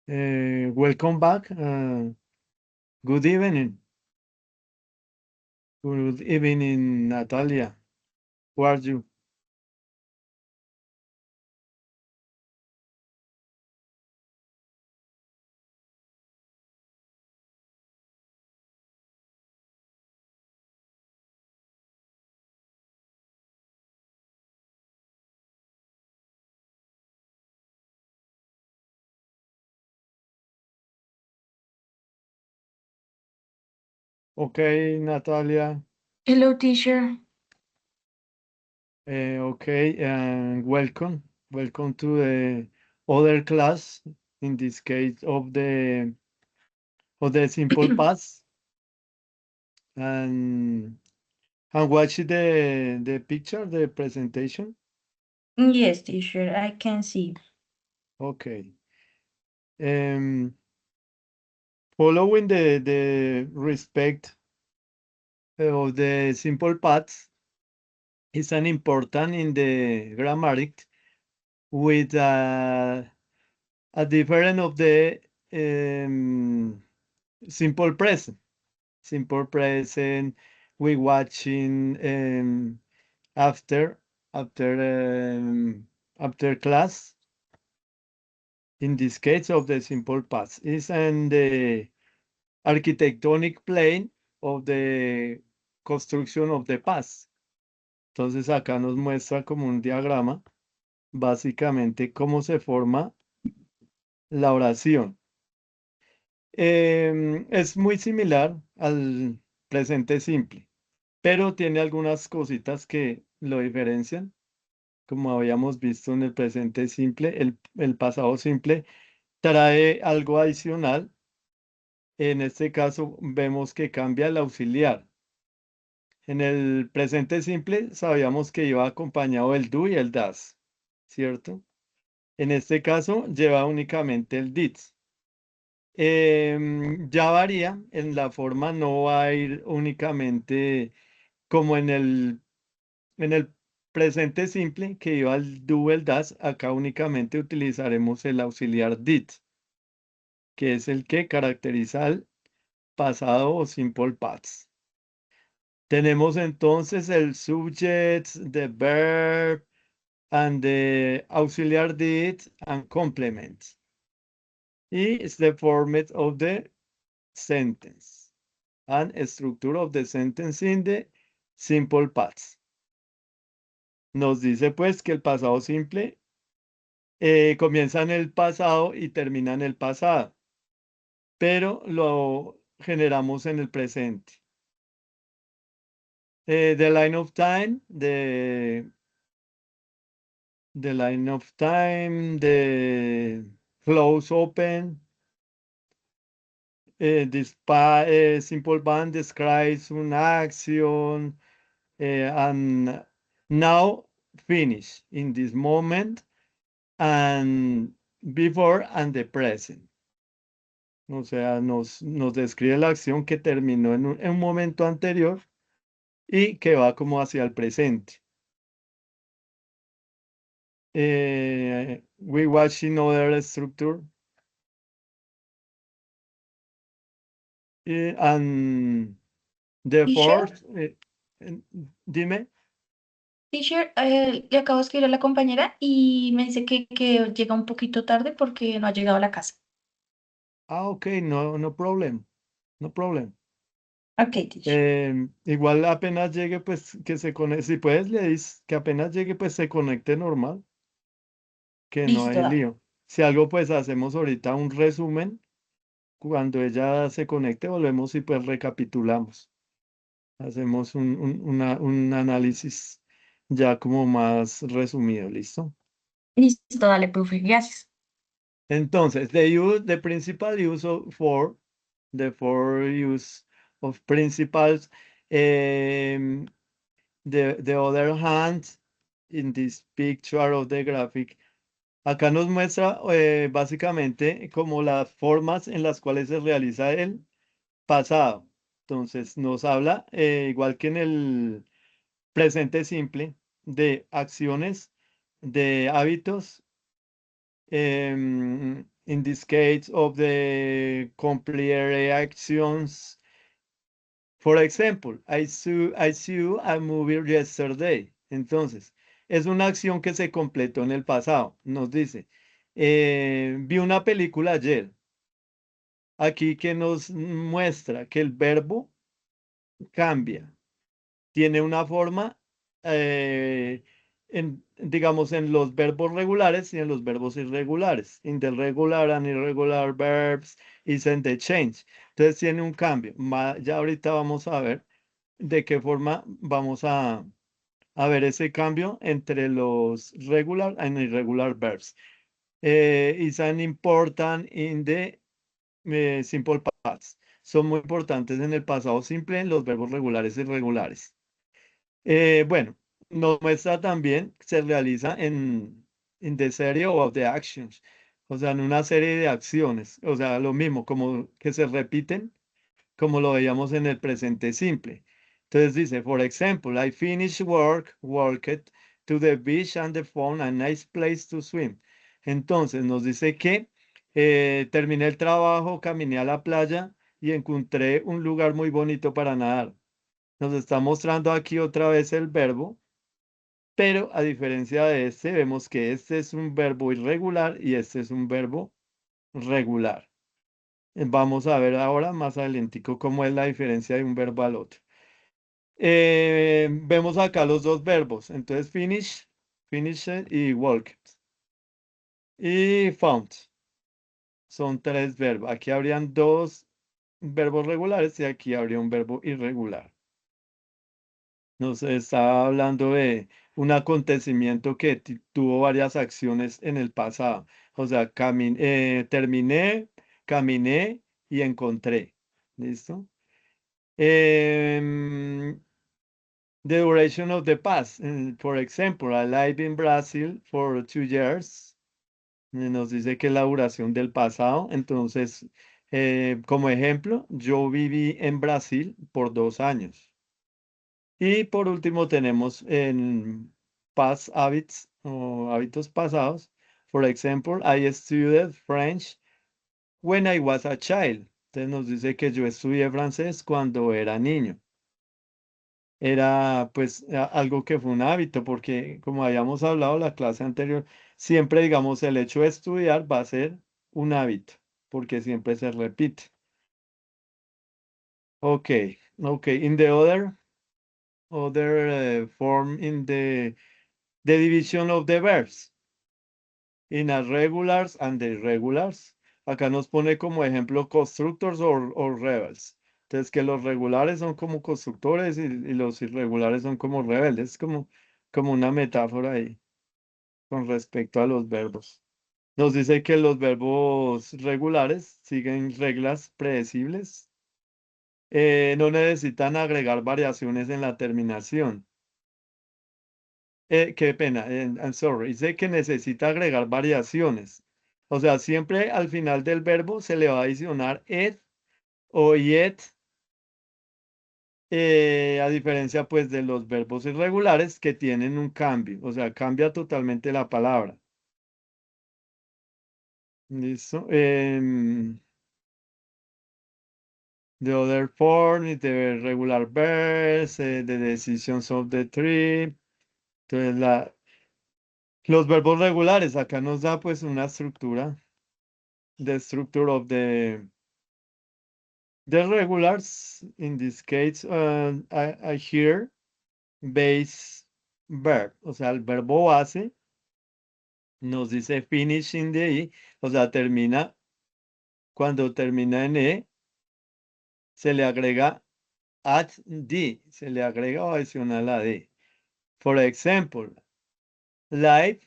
Welcome back. Good evening. Good evening, Natalia. How are you? Okay, Natalia. Hello, teacher. Okay, and welcome. Welcome to the other class, in this case of the simple past. And watch the picture, the presentation. Yes, teacher, I can see. Okay. Um, Following the respect of the simple past is an important in the grammatics with a different of the um, simple present. Simple present, we watching after after after class. In this case of the simple past is in the architectonic plane of the construction of the past. Entonces acá nos muestra como un diagrama, básicamente cómo se forma la oración. Es muy similar al presente simple, pero tiene algunas cositas que lo diferencian. Como habíamos visto en el presente simple, el pasado simple trae algo adicional. En este caso vemos que cambia el auxiliar. En el presente simple sabíamos que iba acompañado del do y el das, ¿cierto? En este caso lleva únicamente el did. Ya varía, en la forma no va a ir únicamente como en el presente simple que iba el do, el das, acá únicamente utilizaremos el auxiliar did, que es el que caracteriza el pasado o simple past. Tenemos entonces el subject, the verb, and the auxiliar did and complement. Y it's the format of the sentence and structure of the sentence in the simple past. Nos dice pues que el pasado simple comienza en el pasado y termina en el pasado, pero lo generamos en el presente. The line of time, the line of time, the close open, this simple band describes an action and now finish in this moment and before and the present. O sea, nos describe la acción que terminó en un momento anterior y que va como hacia el presente. We watch another structure and the Teacher, fourth, dime. teacher, le acabo de escribir a la compañera y me dice que llega un poquito tarde porque no ha llegado a la casa. Ok, no, no problem, no problem. Ok, teacher. Igual apenas llegue, pues que se conecte, si puedes le dices que apenas llegue, pues se conecte normal, que no Listo, hay dale. lío. Si algo, pues hacemos ahorita un resumen. Cuando ella se conecte, volvemos y pues recapitulamos. Hacemos un análisis ya como más resumido, ¿listo? Listo, dale, profe. Gracias. Entonces, the principal use the four use of principals. um, the other hand, in this picture of the graphic, acá nos muestra básicamente como las formas en las cuales se realiza el pasado. Entonces, nos habla, igual que en el presente simple, de acciones, de hábitos in this case of the completed actions. For example, I saw a movie yesterday. Entonces, es una acción que se completó en el pasado. Nos dice, vi una película ayer. Aquí que nos muestra que el verbo cambia. Tiene una forma, digamos, en los verbos regulares y en los verbos irregulares. In the regular and irregular verbs is in the change. Entonces tiene un cambio. Ya ahorita vamos a ver de qué forma vamos a ver ese cambio entre los regular and irregular verbs. Is an important in the simple past. Son muy importantes en el pasado simple, en los verbos regulares y irregulares. Bueno, nos muestra también que se realiza en the serie of the actions, o sea, en una serie de acciones, o sea, lo mismo, como que se repiten, como lo veíamos en el presente simple. Entonces dice, for example, I finished work, walked to the beach and the found a nice place to swim. Entonces nos dice que terminé el trabajo, caminé a la playa y encontré un lugar muy bonito para nadar. Nos está mostrando aquí otra vez el verbo, pero a diferencia de este, vemos que este es un verbo irregular y este es un verbo regular. Vamos a ver ahora más adelantico cómo es la diferencia de un verbo al otro. Vemos acá los dos verbos, entonces finish, finished y walked. Y found, son tres verbos. Aquí habrían dos verbos regulares y aquí habría un verbo irregular. Nos está hablando de un acontecimiento que tuvo varias acciones en el pasado. O sea, terminé, caminé y encontré. ¿Listo? The duration of the past. For example, I live in Brazil for 2 years. Nos dice que es la duración del pasado. Entonces, como ejemplo, yo viví en Brasil por 2 años. Y por último tenemos en past habits o hábitos pasados. For example, I studied French when I was a child. Entonces nos dice que yo estudié francés cuando era niño. Era pues algo que fue un hábito porque como habíamos hablado la clase anterior, siempre digamos el hecho de estudiar va a ser un hábito porque siempre se repite. Ok, ok. In the other form in the division of the verbs in a regulars and the irregulars. Acá nos pone como ejemplo constructors o rebels. Entonces, que los regulares son como constructores y los irregulares son como rebeldes, como una metáfora ahí con respecto a los verbos. Nos dice que los verbos regulares siguen reglas predecibles, no necesitan agregar variaciones en la terminación. Qué pena, I'm sorry. Dice que necesita agregar variaciones. O sea, siempre al final del verbo se le va a adicionar it o yet, a diferencia pues de los verbos irregulares que tienen un cambio. O sea, cambia totalmente la palabra. ¿Listo? The other form is the regular verbs, the decisions of the three. Entonces, los verbos regulares, acá nos da pues una estructura. The structure of the regulars, in this case, I hear base verb, o sea, el verbo base nos dice finish in the I, o sea, termina, cuando termina en E, se le agrega at D, se le agrega o adiciona la D. For example, live,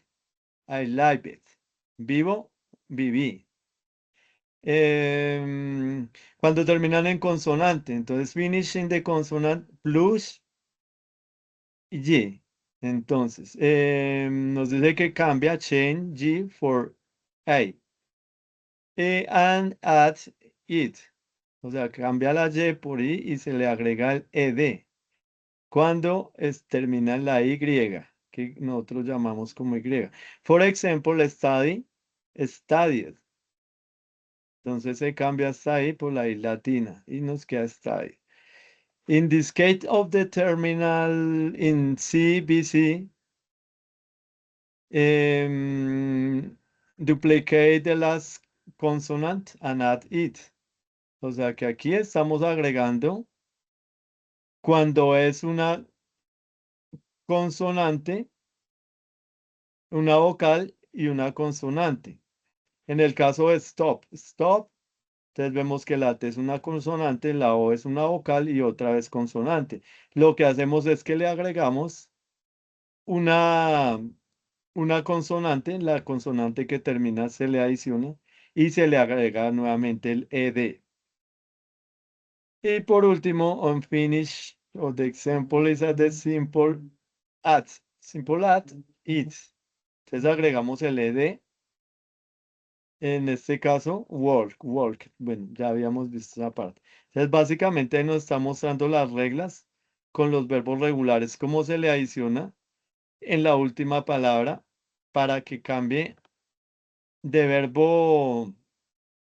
I live it. Vivo, viví. Cuando terminan en consonante, entonces finishing the consonant plus Y. Entonces, nos dice que cambia change G for A. And add it. O sea, cambia la Y por I y se le agrega el ED. Cuando termina en la Y, que nosotros llamamos como Y. For example, study, studied. Entonces se cambia hasta ahí por la I latina y nos queda hasta ahí. In this case of the terminal in CBC, duplicate the last consonant and add it. O sea que aquí estamos agregando cuando es una consonante, una vocal y una consonante. En el caso de stop, stop, entonces vemos que la T es una consonante, la O es una vocal y otra vez consonante. Lo que hacemos es que le agregamos una, una consonante, la consonante que termina se le adiciona y se le agrega nuevamente el ed. Y por último, on finish of the example is at the simple add it. Entonces agregamos el ed, en este caso, work. Bueno, ya habíamos visto esa parte. Entonces básicamente nos está mostrando las reglas con los verbos regulares, cómo se le adiciona en la última palabra para que cambie de verbo,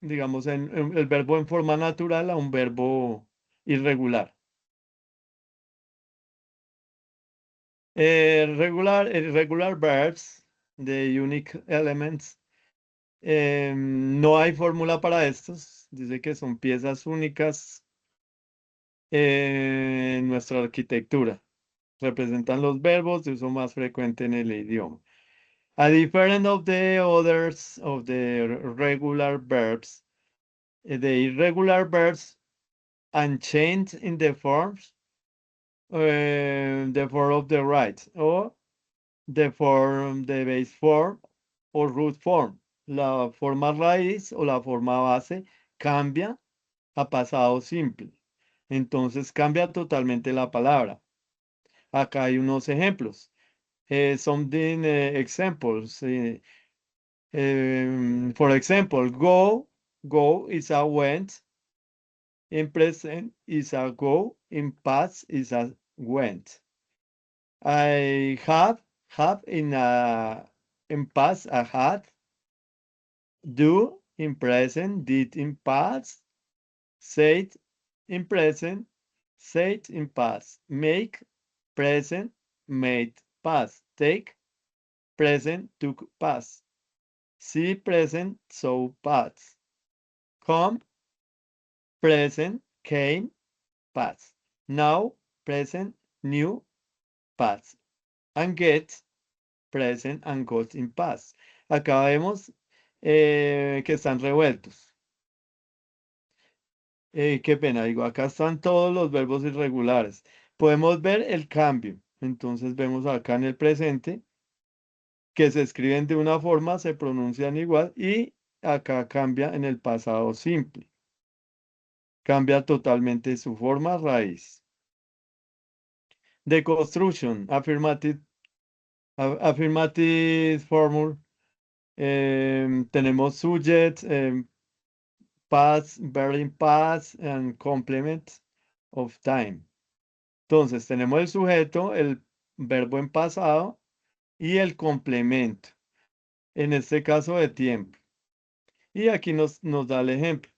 digamos, el verbo en forma natural a un verbo irregular. Regular verbs de unique elements. No hay fórmula para estos. Dice que son piezas únicas en nuestra arquitectura. Representan los verbos de uso más frecuente en el idioma. A different of the others of the regular verbs, the irregular verbs unchanged in the forms, the form of the right, or the base form o root form. La forma raíz o la forma base cambia a pasado simple. Entonces cambia totalmente la palabra. Acá hay unos ejemplos. Something examples. For example, go is a went. In present is a go. In past is a went. I have in past I had. Do in present, did in past, said in present, said in past. Make present, made past. Take present, took past. See present, saw past. Come present, came past. Now present, new past. And get present and got in past. Acá vemos que están revueltos. Qué pena, digo, acá están todos los verbos irregulares. Podemos ver el cambio. Entonces vemos acá en el presente que se escriben de una forma, se pronuncian igual y acá cambia en el pasado simple. Cambia totalmente su forma raíz. The construction, affirmative formal. Tenemos subject, past, verb in past, and complement of time. Entonces, tenemos el sujeto, el verbo en pasado y el complemento, en este caso de tiempo. Y aquí nos da el ejemplo.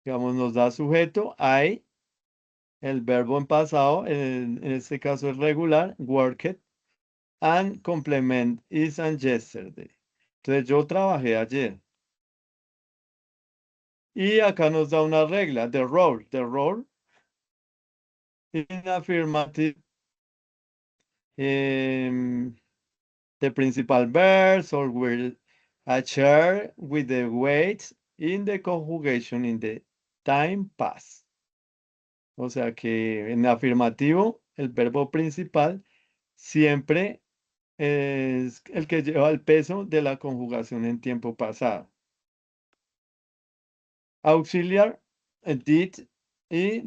Digamos, nos da sujeto, I, el verbo en pasado, en este caso es regular, worked, and complement is and yesterday. Entonces, yo trabajé ayer. Y acá nos da una regla, the role in affirmative. em, the principal verbs or will a chair with the weight in the conjugation in the time past. O sea que en afirmativo, el verbo principal siempre es el que lleva el peso de la conjugación en tiempo pasado. Auxiliar, did y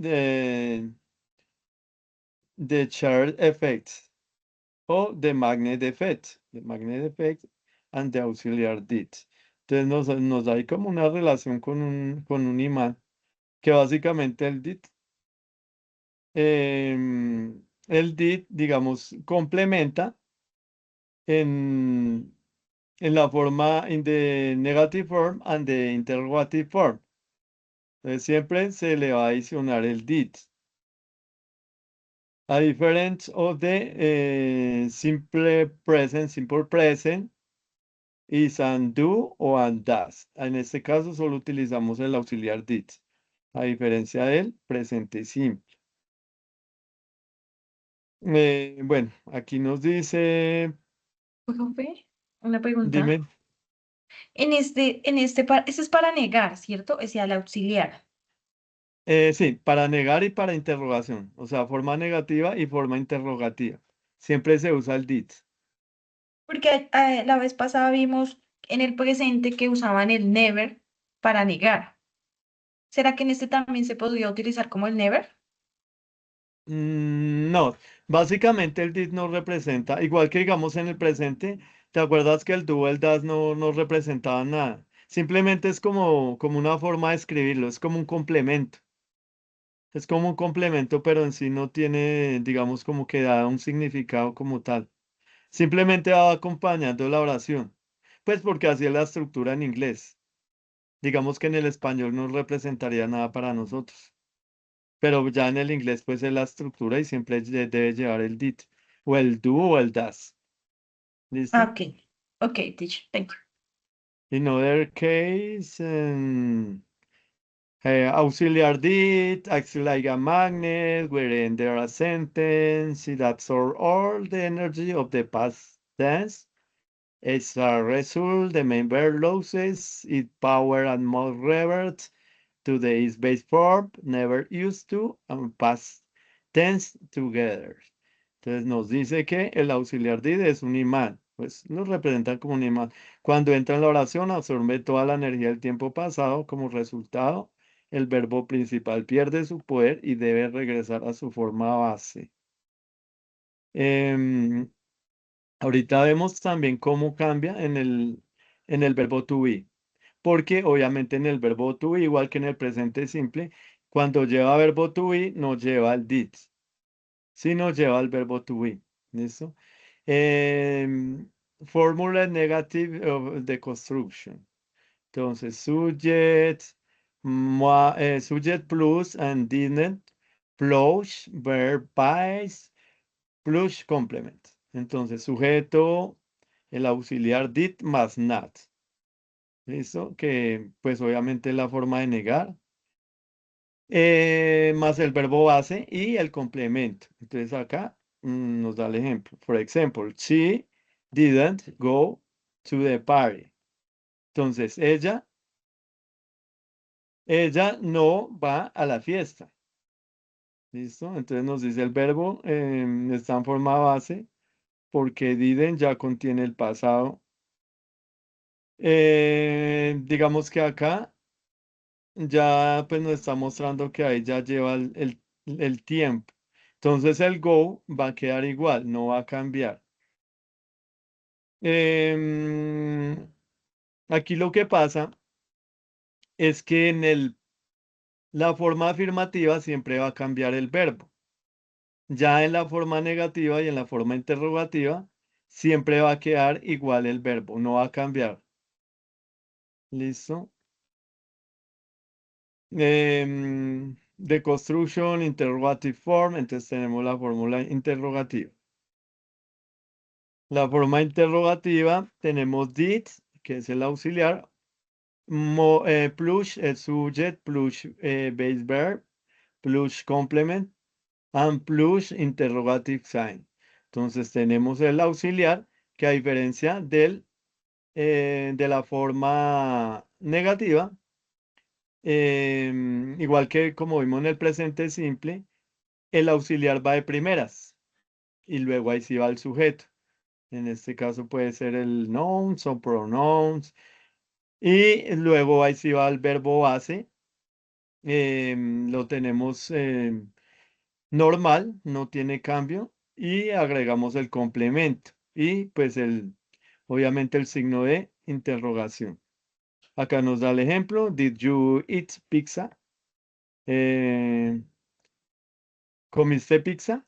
the chair effect o the magnet effect. The magnet effect and the auxiliar did. Entonces nos da ahí como una relación con un imán, que básicamente el did, digamos, complementa en, en la forma, in the negative form and the interrogative form. Entonces siempre se le va a adicionar el did. A difference of the simple present is and do o and does. En este caso solo utilizamos el auxiliar did, a diferencia del presente simple. Bueno, aquí nos dice, Profe, una pregunta. dime, Este es para negar, ¿cierto? Es el auxiliar. sí, para negar y para interrogación, o sea, forma negativa y forma interrogativa. Siempre se usa el did. Porque la vez pasada vimos en el presente que usaban el never para negar. ¿Será que en este también se podría utilizar como el never? No, básicamente el did no representa, igual que digamos en el presente, ¿te acuerdas que el do, el das no representaban nada? Simplemente es como una forma de escribirlo, es como un complemento. Es como un complemento, pero en sí no tiene, digamos, como que da un significado como tal. Simplemente va acompañando la oración. Pues porque así es la estructura en inglés. Digamos que en el español no representaría nada para nosotros. Pero ya en el inglés, pues es la estructura y siempre debe llevar el did, o el do o el das. Ah, ¿Listo? ok. Ok, teacher, thank you. In other case, auxiliar did acts like a magnet, wherein there a sentence it absorbs all the energy of the past tense. As a result, the main verb loses its power and must revert to the is base form, never used to, and past tense together. Entonces nos dice que el auxiliar did es un imán, pues lo representan como un imán. Cuando entra en la oración, absorbe toda la energía del tiempo pasado. Como resultado, el verbo principal pierde su poder y debe regresar a su forma base. Em, Ahorita vemos también cómo cambia en el verbo to be, porque obviamente en el verbo to be, igual que en el presente simple, cuando lleva verbo to be, no lleva el did, sino lleva el verbo to be. ¿Listo? Em, Fórmula negative of the construction. Entonces, subject plus and didn't, plus verb vice, plus complement. Entonces, sujeto, el auxiliar did más not. ¿Listo? Que pues obviamente es la forma de negar. Más el verbo base y el complemento. Entonces acá nos da el ejemplo. For example, she didn't go to the party. Entonces, ella no va a la fiesta. ¿Listo? Entonces nos dice el verbo está en forma base porque didn't ya contiene el pasado. Digamos que acá ya pues nos está mostrando que ahí ya lleva el tiempo. Entonces el go va a quedar igual, no va a cambiar. Em, Aquí lo que pasa es que la forma afirmativa siempre va a cambiar el verbo. Ya en la forma negativa y en la forma interrogativa siempre va a quedar igual el verbo, no va a cambiar. ¿Listo? The construction, interrogative form, entonces tenemos la fórmula interrogativa. La forma interrogativa tenemos did, que es el auxiliar, plus el subject, plus base verb, plus complement, and plus interrogative sign. Entonces tenemos el auxiliar que a diferencia de la forma negativa, igual que como vimos en el presente simple, el auxiliar va de primeras y luego ahí sí va el sujeto. En este caso puede ser el nouns o pronouns. Y luego ahí sí va el verbo base. Lo tenemos normal, no tiene cambio. Y agregamos el complemento. Y pues obviamente el signo de interrogación. Acá nos da el ejemplo. Did you eat pizza? Eh, ¿Comiste pizza?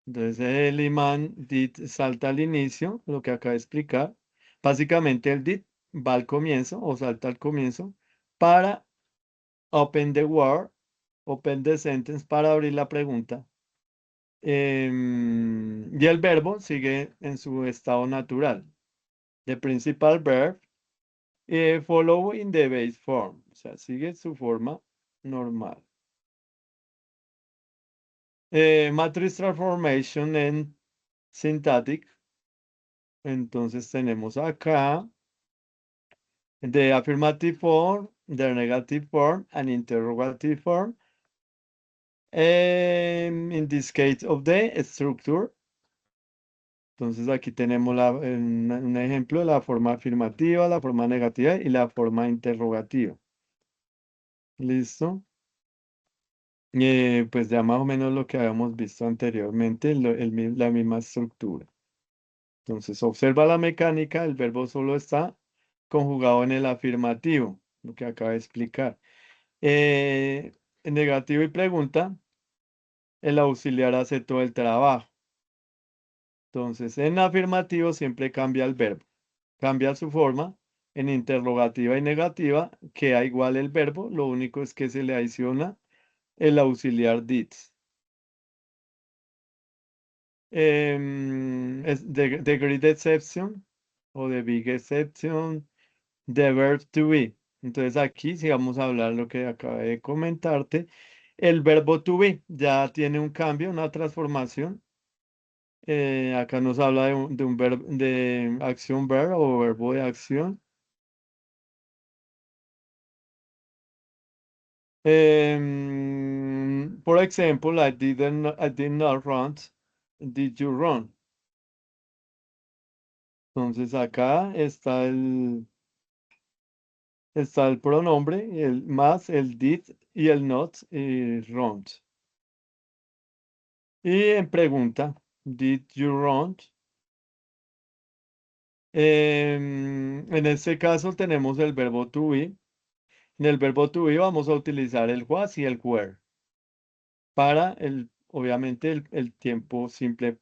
Entonces el imán did salta al inicio, lo que acabo de explicar. Básicamente el did va al comienzo o salta al comienzo para open the word, open the sentence para abrir la pregunta. Y el verbo sigue en su estado natural. The principal verb follow in the base form, o sea, sigue su forma normal. Matrix transformation en syntactic. Entonces tenemos acá the affirmative form, the negative form, and interrogative form. In this case of the structure. Entonces aquí tenemos un ejemplo de la forma afirmativa, la forma negativa y la forma interrogativa. ¿Listo? Pues ya más o menos lo que habíamos visto anteriormente, la misma estructura. Entonces observa la mecánica, el verbo solo está conjugado en el afirmativo, lo que acabo de explicar. En negativo y pregunta, el auxiliar hace todo el trabajo. Entonces, en afirmativo siempre cambia el verbo, cambia su forma. En interrogativa y negativa queda igual el verbo, lo único es que se le adiciona el auxiliar did. The great exception o the big exception, the verb to be. Entonces aquí si vamos a hablar lo que acabé de comentarte, el verbo to be ya tiene un cambio, una transformación. Acá nos habla de un verbo de acción verb o verbo de acción. For example, I did not run. Did you run? Entonces acá está el pronombre, el más, el did y el not, y run. Y en pregunta, did you run? En este caso tenemos el verbo to be. En el verbo to be vamos a utilizar el was y el were para obviamente el tiempo simple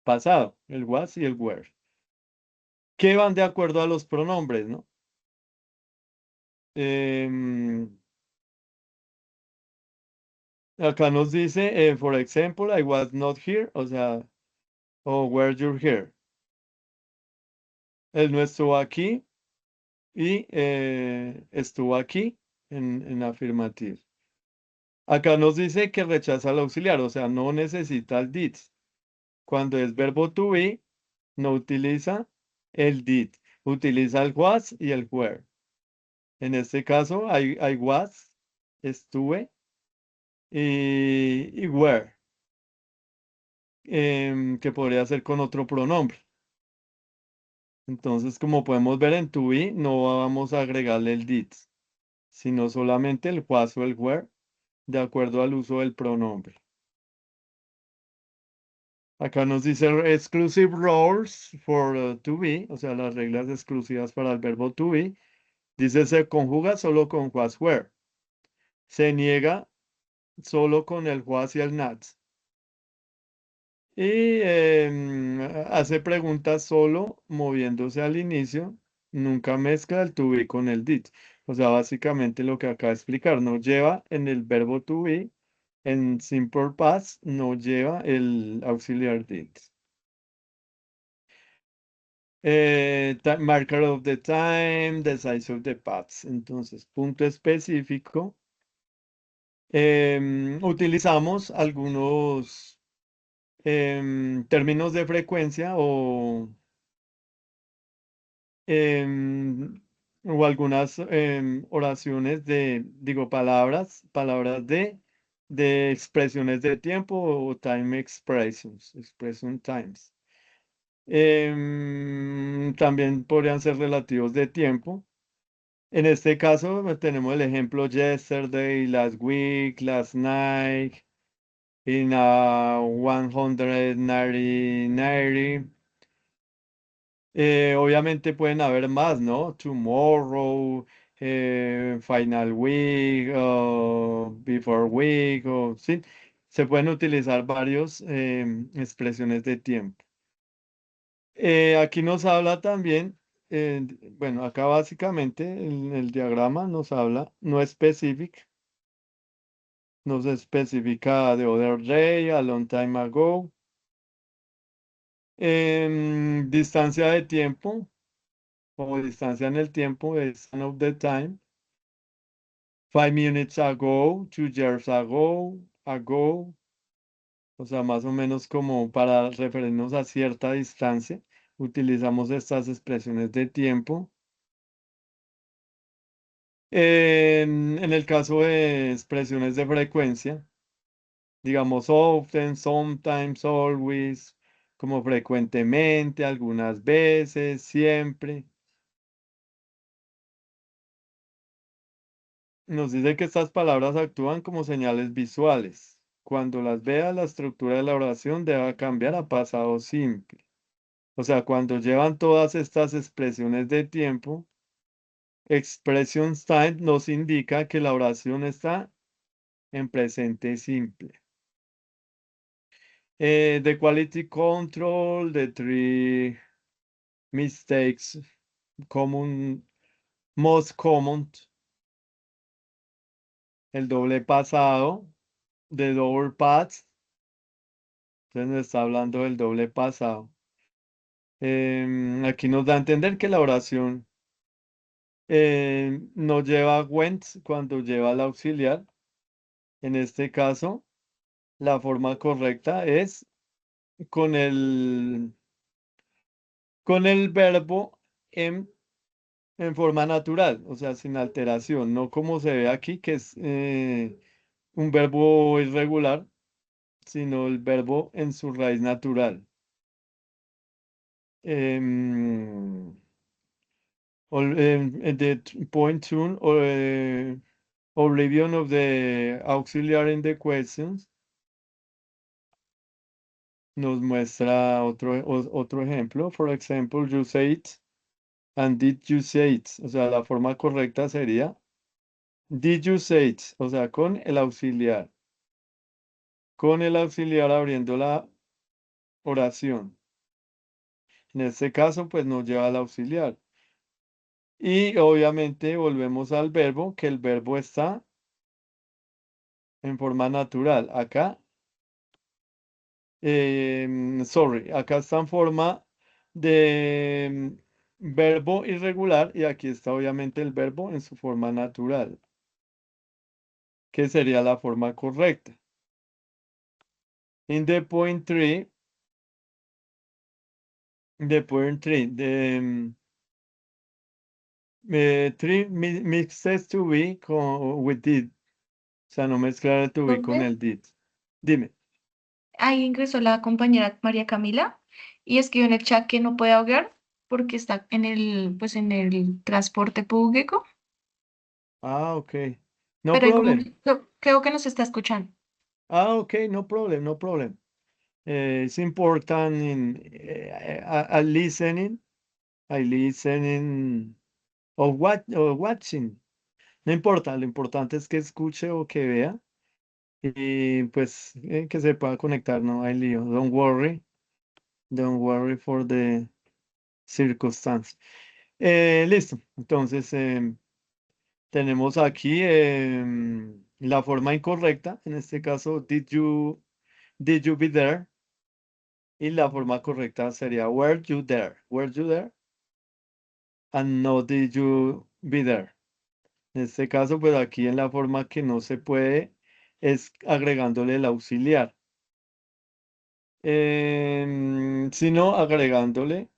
pasado, el was y el were, que van de acuerdo a los pronombres, ¿no? Em, Acá nos dice, for example, I was not here, o sea, o were you here. Él no estuvo aquí y estuvo aquí en afirmativo. Acá nos dice que rechaza el auxiliar, o sea, no necesita el did. Cuando es verbo to be, no utiliza el did, utiliza el was y el were. En este caso, I was, estuve, y were, que podría ser con otro pronombre. Entonces, como podemos ver en to be, no vamos a agregarle el did, sino solamente el was o el were, de acuerdo al uso del pronombre. Acá nos dice exclusive rules for to be, o sea, las reglas exclusivas para el verbo to be. Dice se conjuga solo con was were. Se niega solo con el was y el not. Y hace preguntas solo moviéndose al inicio. Nunca mezcla el to be con el did. O sea, básicamente lo que acaba de explicar, no lleva en el verbo to be, en simple past, no lleva el auxiliar did. Marker of the time, the size of the paths. Entonces, punto específico. Utilizamos algunos términos de frecuencia em, o algunas oraciones palabras de expresiones de tiempo o time expressions, expression times. También podrían ser relativos de tiempo. En este caso tenemos el ejemplo yesterday, last week, last night, in a 190. Obviamente pueden haber más, ¿no? Tomorrow, final week, before week, sí. se pueden utilizar varios expresiones de tiempo. Aquí nos habla también, bueno, acá básicamente en el diagrama nos habla, no specific, nos especifica the other day, a long time ago. Distancia de tiempo o distancia en el tiempo es span of the time. 5 minutes ago, 2 years ago, o sea, más o menos como para referirnos a cierta distancia, utilizamos estas expresiones de tiempo. En el caso de expresiones de frecuencia, digamos often, sometimes, always, como frecuentemente, algunas veces, siempre. Nos dice que estas palabras actúan como señales visuales. Cuando las vea, la estructura de la oración debe cambiar a pasado simple. O sea, cuando llevan todas estas expresiones de tiempo, expression time nos indica que la oración está en presente simple. The quality control, the three mistakes common, most common, el doble pasado, the double past, entonces nos está hablando del doble pasado. Aquí nos da a entender que la oración no lleva went cuando lleva el auxiliar. En este caso, la forma correcta es con con el verbo en forma natural, o sea, sin alteración, no como se ve aquí, que es un verbo irregular, sino el verbo en su raíz natural. The point two, oblivion of the auxiliary in the questions, nos muestra otro ejemplo. For example, you say it and did you say it. O sea, la forma correcta sería did you say it. O sea, con el auxiliar. Con el auxiliar abriendo la oración. En este caso, pues nos lleva al auxiliar. Y obviamente volvemos al verbo, que el verbo está en forma natural. Acá, sorry, acá está en forma de verbo irregular y aquí está obviamente el verbo en su forma natural, que sería la forma correcta. In the point three, three mixes to be with did. O sea, no mezclar el to be con ¿Dónde? el did. Dime. Ahí ingresó la compañera María Camila y escribió en el chat que no puede ahogar porque está en pues en el transporte público, Ah, ok. No pero problem. creo que nos está escuchando. Ah, ok, no problem, no problem. It's important in listening. I listening or watching. No importa, lo importante es que escuche o que vea y pues que se pueda conectar, no hay lío. Don't worry for the circumstance. Listo, entonces tenemos aquí la forma incorrecta, en este caso, did you be there? Y la forma correcta sería were you there? Were you there? And no did you be there. En este caso, pues aquí en la forma que no se puede es agregándole el auxiliar. Sino agregándole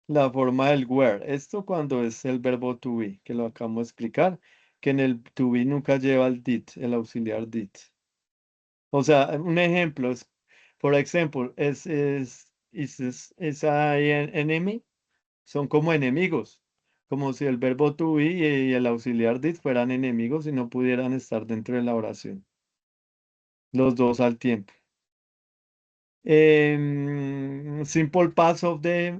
la forma del were. Esto cuando es el verbo to be, que lo acabamos de explicar, que en el to be nunca lleva el did, el auxiliar did. O sea, un ejemplo es, por ejemplo, is I an enemy? Son como enemigos, como si el verbo to be y el auxiliar did fueran enemigos y no pudieran estar dentro de la oración, los dos al tiempo. Simple paths of the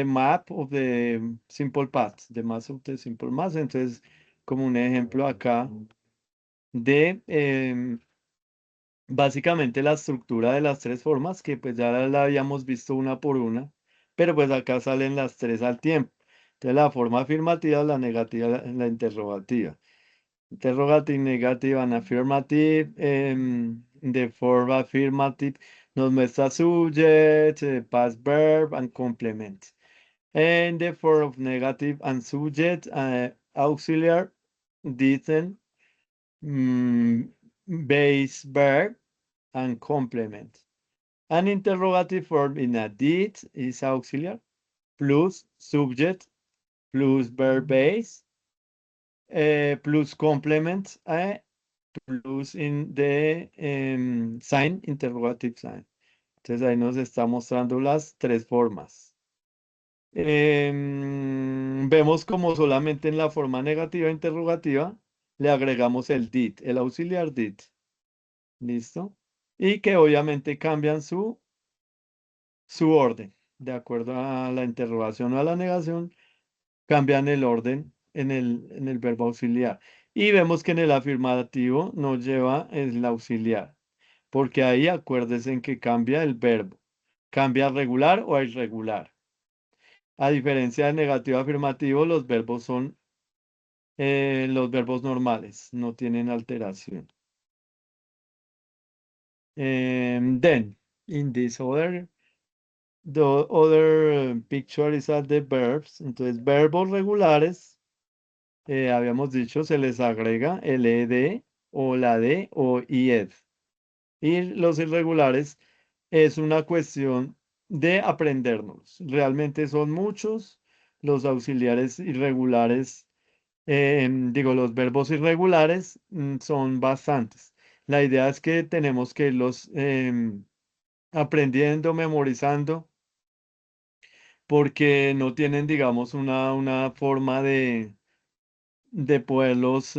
map of the simple paths, the mass of the simple mass. Entonces, como un ejemplo acá de Básicamente la estructura de las tres formas, que pues ya la habíamos visto una por una, pero pues acá salen las tres al tiempo. Entonces la forma afirmativa, la negativa, la interrogativa. Interrogative, negative, and affirmative. The form affirmative nos muestra subject, past verb, and complement. And the form of negative and subject, auxiliar, didn't, mm, base verb, and complement. An interrogative form in a did is auxiliar, plus subject, plus verb base, plus complement, plus in the sign, interrogative sign. Entonces ahí nos está mostrando las tres formas. Vemos como solamente en la forma negativa interrogativa le agregamos el did, el auxiliar did. ¿Listo? Y que obviamente cambian su orden. De acuerdo a la interrogación o a la negación, cambian el orden en el verbo auxiliar. Y vemos que en el afirmativo nos lleva el auxiliar, porque ahí acuérdense en que cambia el verbo. Cambia a regular o a irregular. A diferencia del negativo afirmativo, los verbos son los verbos normales, no tienen alteración. Then, in this order, the other picture is at the verbs. Entonces, verbos regulares, habíamos dicho, se les agrega el ed o la d o ied. Y los irregulares es una cuestión de aprendernos. Realmente son muchos los auxiliares irregulares, digo, los verbos irregulares son bastantes. La idea es que tenemos que irlos aprendiendo, memorizando porque no tienen, digamos, una forma de poderlos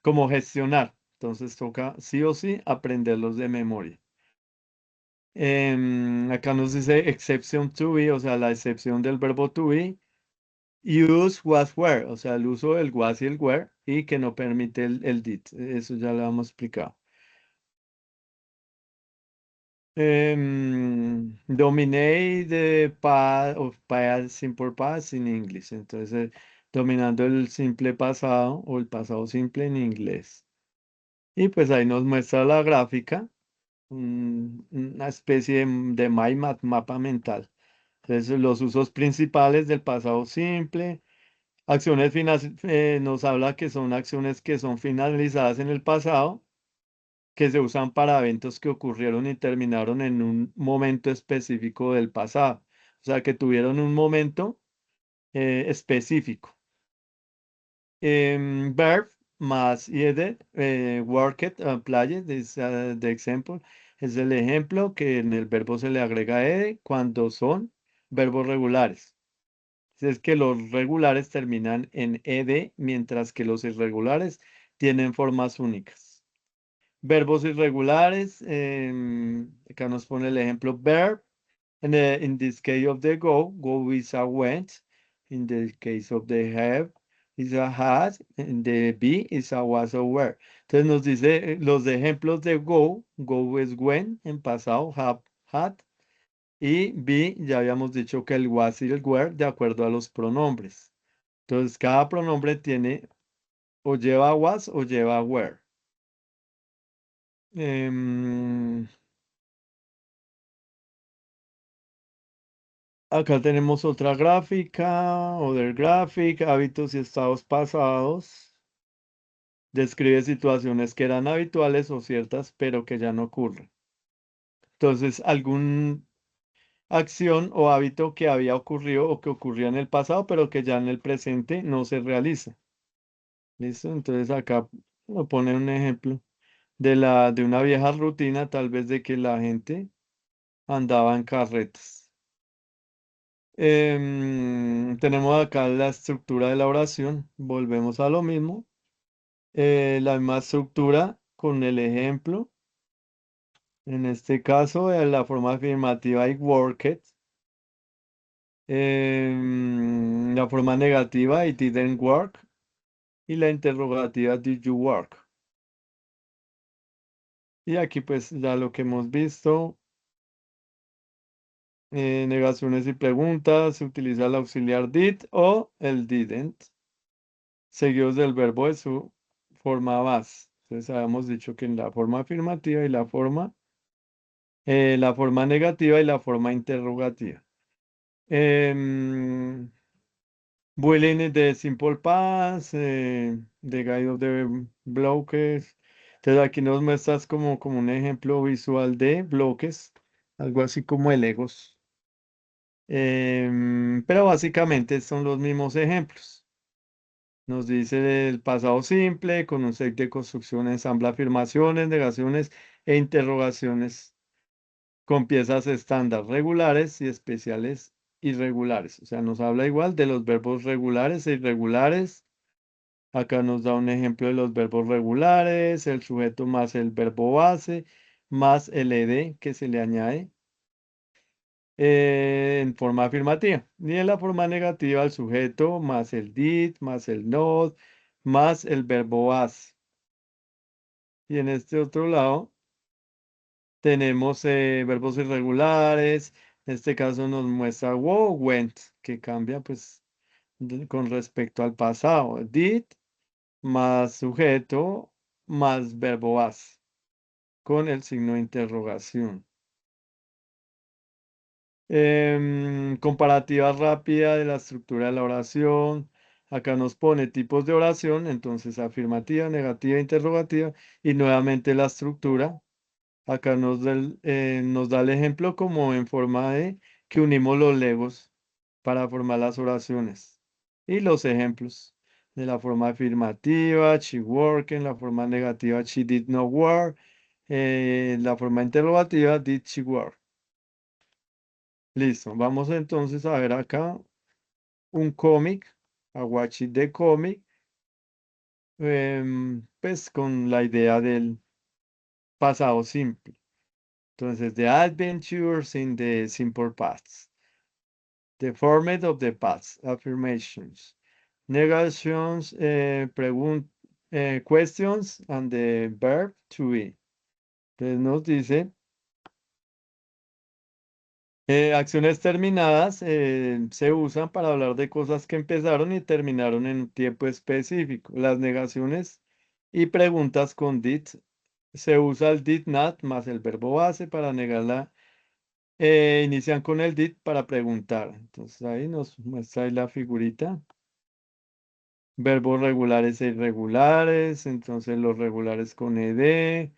como gestionar. Entonces toca sí o sí aprenderlos de memoria. Acá nos dice exception to be, o sea, la excepción del verbo to be. Use was where, o sea, el uso del was y el where, y que no permite el did. Eso ya lo hemos explicado. Dominate the past of past simple past in English. Entonces, dominando el simple pasado o el pasado simple en inglés. Y pues ahí nos muestra la gráfica, una especie de mapa mental. Entonces, los usos principales del pasado simple. Acciones finales, nos habla que son acciones que son finalizadas en el pasado que se usan para eventos que ocurrieron y terminaron en un momento específico del pasado. O sea, que tuvieron un momento específico. Verb más ed, worked, played, es the example. Es el ejemplo que en el verbo se le agrega ed cuando son verbos regulares. Es que los regulares terminan en ed, mientras que los irregulares tienen formas únicas. Verbos irregulares, acá nos pone el ejemplo verb. In this case of the go is a went. In the case of the have, is a had. In the be is a was or were. Entonces nos dice los ejemplos de go es when en pasado, have, had. Y be, ya habíamos dicho que el was y el were de acuerdo a los pronombres. Entonces cada pronombre tiene o lleva was o lleva were. Em, Acá tenemos otra gráfica, other graphic, hábitos y estados pasados. Describe situaciones que eran habituales o ciertas, pero que ya no ocurren. Entonces, algún acción o hábito que había ocurrido o que ocurría en el pasado, pero que ya en el presente no se realiza. ¿Listo? Entonces acá lo pone un ejemplo de una vieja rutina, tal vez de que la gente andaba en carretas. Tenemos acá la estructura de la oración. Volvemos a lo mismo. La misma estructura con el ejemplo. En este caso, la forma afirmativa I worked. La forma negativa I didn't work. Y la interrogativa Did you work? Y aquí pues ya lo que hemos visto, negaciones y preguntas, se utiliza el auxiliar did o el didn't, seguidos del verbo de su forma base. Entonces habíamos dicho que en la forma afirmativa y la forma negativa y la forma interrogativa. Em, Bullying de Simple Past, de Guide of the Bloques. Entonces aquí nos muestras como un ejemplo visual de bloques, algo así como el Legos. Pero básicamente son los mismos ejemplos. Nos dice el pasado simple con un set de construcción, ensambla afirmaciones, negaciones e interrogaciones con piezas estándar regulares y especiales irregulares. O sea, nos habla igual de los verbos regulares e irregulares. Acá nos da un ejemplo de los verbos regulares, el sujeto más el verbo base, más el ed que se le añade en forma afirmativa. Y en la forma negativa, el sujeto más el did, más el not, más el verbo base. Y en este otro lado tenemos verbos irregulares. En este caso nos muestra wow, went, que cambia pues con respecto al pasado. Did más sujeto más verbo base con el signo de interrogación. Comparativa rápida de la estructura de la oración. Acá nos pone tipos de oración, entonces afirmativa, negativa, interrogativa y nuevamente la estructura. Acá nos da el ejemplo como en forma de que unimos los legos para formar las oraciones. Y los ejemplos de la forma afirmativa, she worked, en la forma negativa, she did not work, la forma interrogativa, did she work. Listo, vamos entonces a ver acá un cómic, a watch it the comic, pues con la idea del pasado simple. Entonces, the adventures in the simple past. The format of the past. Affirmations. Negations, questions, and the verb to be. Entonces nos dice, acciones terminadas se usan para hablar de cosas que empezaron y terminaron en un tiempo específico. Las negaciones y preguntas con did se usa el did not más el verbo base para negarla. Inician con el did para preguntar. Entonces ahí nos muestra ahí la figurita. Verbos regulares e irregulares. Entonces los regulares con ed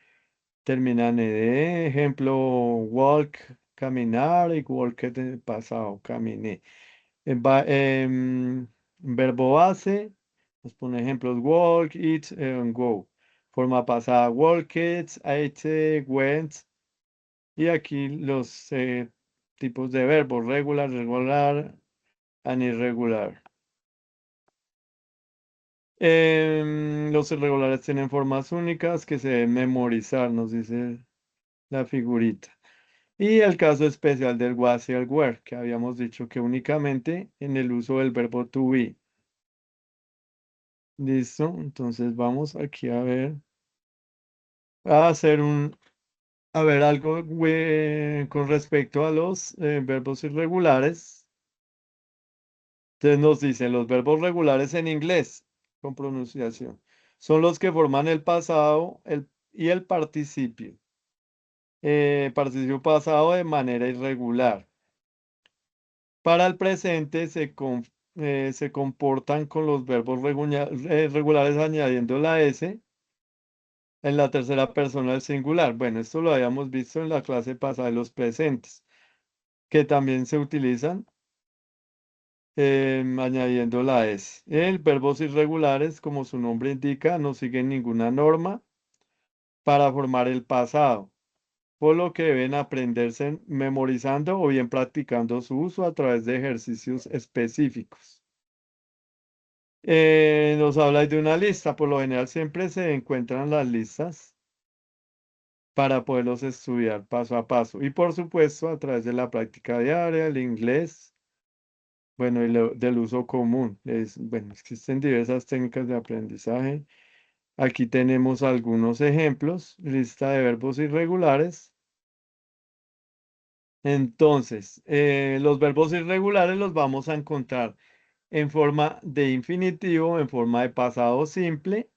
terminan ed. Ejemplo, walk, caminar y walked en el pasado, caminé. Verbo base. Nos pone ejemplos walk, eat, go. Forma pasada, walked, ate, went. Y aquí los tipos de verbos, regular, regular, and irregular. Los irregulares tienen formas únicas que se deben memorizar, nos dice la figurita. Y el caso especial del was y el were, que habíamos dicho que únicamente en el uso del verbo to be. ¿Listo? Entonces vamos aquí a ver, a hacer a ver algo con respecto a los verbos irregulares. Entonces nos dicen los verbos regulares en inglés con pronunciación. Son los que forman el pasado y el participio. Participio pasado de manera irregular. Para el presente se comportan con los verbos regulares añadiendo la S en la tercera persona del singular. Bueno, esto lo habíamos visto en la clase pasada de los presentes, que también se utilizan añadiendo la S. El verbos irregulares, como su nombre indica, no siguen ninguna norma para formar el pasado, por lo que deben aprenderse memorizando o bien practicando su uso a través de ejercicios específicos. Nos habla de una lista, por lo general siempre se encuentran las listas para poderlos estudiar paso a paso y por supuesto a través de la práctica diaria, el inglés. Bueno, y del uso común. Bueno, existen diversas técnicas de aprendizaje. Aquí tenemos algunos ejemplos, lista de verbos irregulares. Entonces, los verbos irregulares los vamos a encontrar en forma de infinitivo, en forma de pasado simple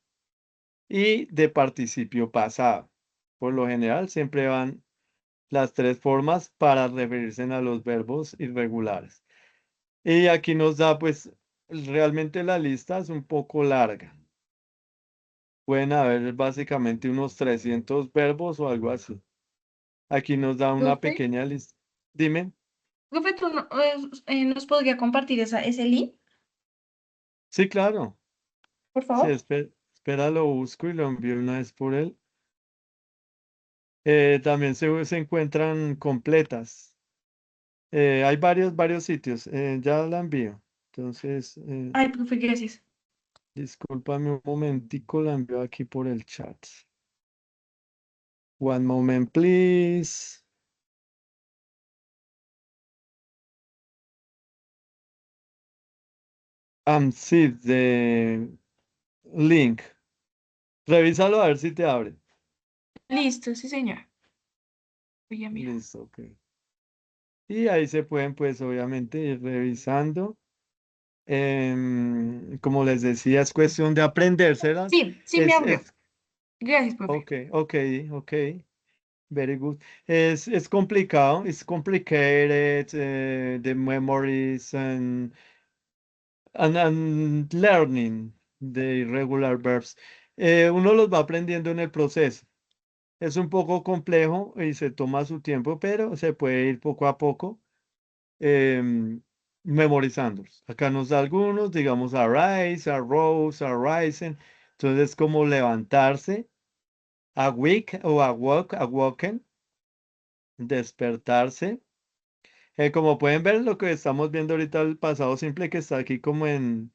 y de participio pasado. Por lo general, siempre van las tres formas para referirse a los verbos irregulares. Y aquí nos da, pues, realmente la lista es un poco larga. Pueden haber básicamente unos 300 verbos o algo así. Aquí nos da una Profe, pequeña lista. Dime. profe, ¿tú nos podría compartir ese link, Sí, claro. por Sí, favor? espera, lo busco y lo envío una vez por él. También se encuentran completas. Hay varios sitios. Ya la envío. Entonces, Ay, profe, gracias. discúlpame un momentico, la envío aquí por el chat. One moment, please. Sí, the link. Revísalo a ver si te abre. Listo, sí, señor. Voy a mirar. Listo, ok. Y ahí se pueden, pues, obviamente, ir revisando. Como les decía, es cuestión de aprendérselas. Sí, sí me abrió. Es, Gracias, profe. ok, ok, ok. Very good. Es complicado. It's complicated. The memories and learning the irregular verbs. Uno los va aprendiendo en el proceso. Es un poco complejo y se toma su tiempo, pero se puede ir poco a poco em, memorizándolos. Acá nos da algunos, digamos, arise, arose, arisen. Entonces, como levantarse, awake o awoke, awoken, despertarse. Como pueden ver, lo que estamos viendo ahorita, el pasado simple que está aquí como en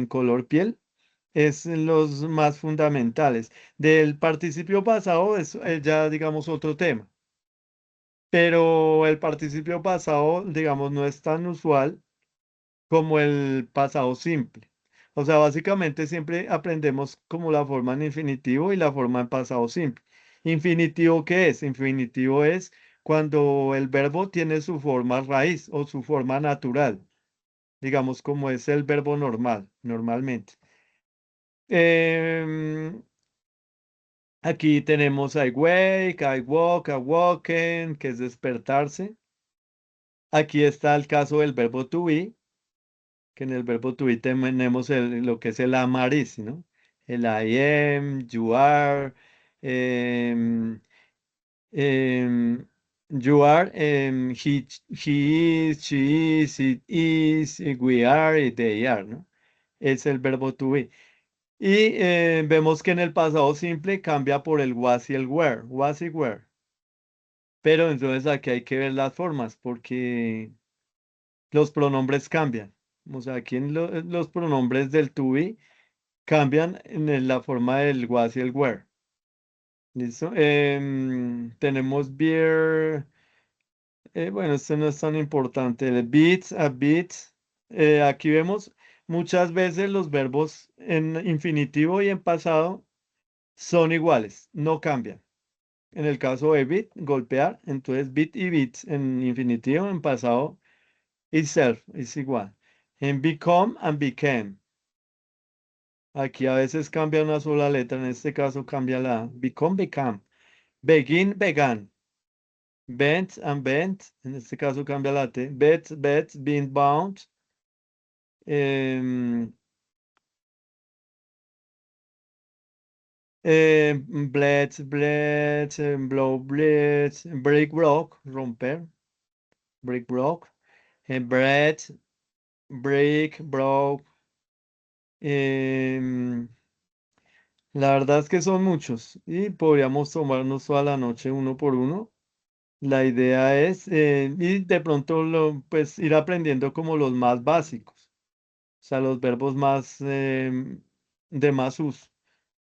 color piel, es los más fundamentales. Del participio pasado es ya, digamos, otro tema. Pero el participio pasado, digamos, no es tan usual como el pasado simple. O sea, básicamente siempre aprendemos como la forma en infinitivo y la forma en pasado simple. ¿Infinitivo qué es? Infinitivo es cuando el verbo tiene su forma raíz o su forma natural, digamos como es el verbo normal, normalmente. Em, Aquí tenemos I wake, I walk, awoken, que es despertarse. Aquí está el caso del verbo to be, que en el verbo to be tenemos lo que es el am is, ¿no? El I am, you are, em, em, you are, he is, she is, it is, we are, y they are, ¿no? Es el verbo to be. Y vemos que en el pasado simple cambia por el was y el was y were. Pero entonces aquí hay que ver las formas porque los pronombres cambian. O sea, aquí en los pronombres del to be cambian en la forma del was y el were. ¿Listo? Tenemos beer. Bueno, este no es tan importante. El bit, a bit. Aquí vemos muchas veces los verbos en infinitivo y en pasado son iguales, no cambian. En el caso de bit, golpear, entonces bit y bit en infinitivo, en pasado, itself es igual. En become and became. Aquí a veces cambia una sola letra, en este caso cambia la become, become. Begin, began. Bent and bent, en este caso cambia la T. Bet, bet, been bound. Em, Bled, bled, blow, bled. Break, broke, romper. Break, broke. Bread, break, broke. Em, la verdad es que son muchos y podríamos tomarnos toda la noche uno por uno. La idea es, y de pronto pues ir aprendiendo como los más básicos, o sea, los verbos más de más uso,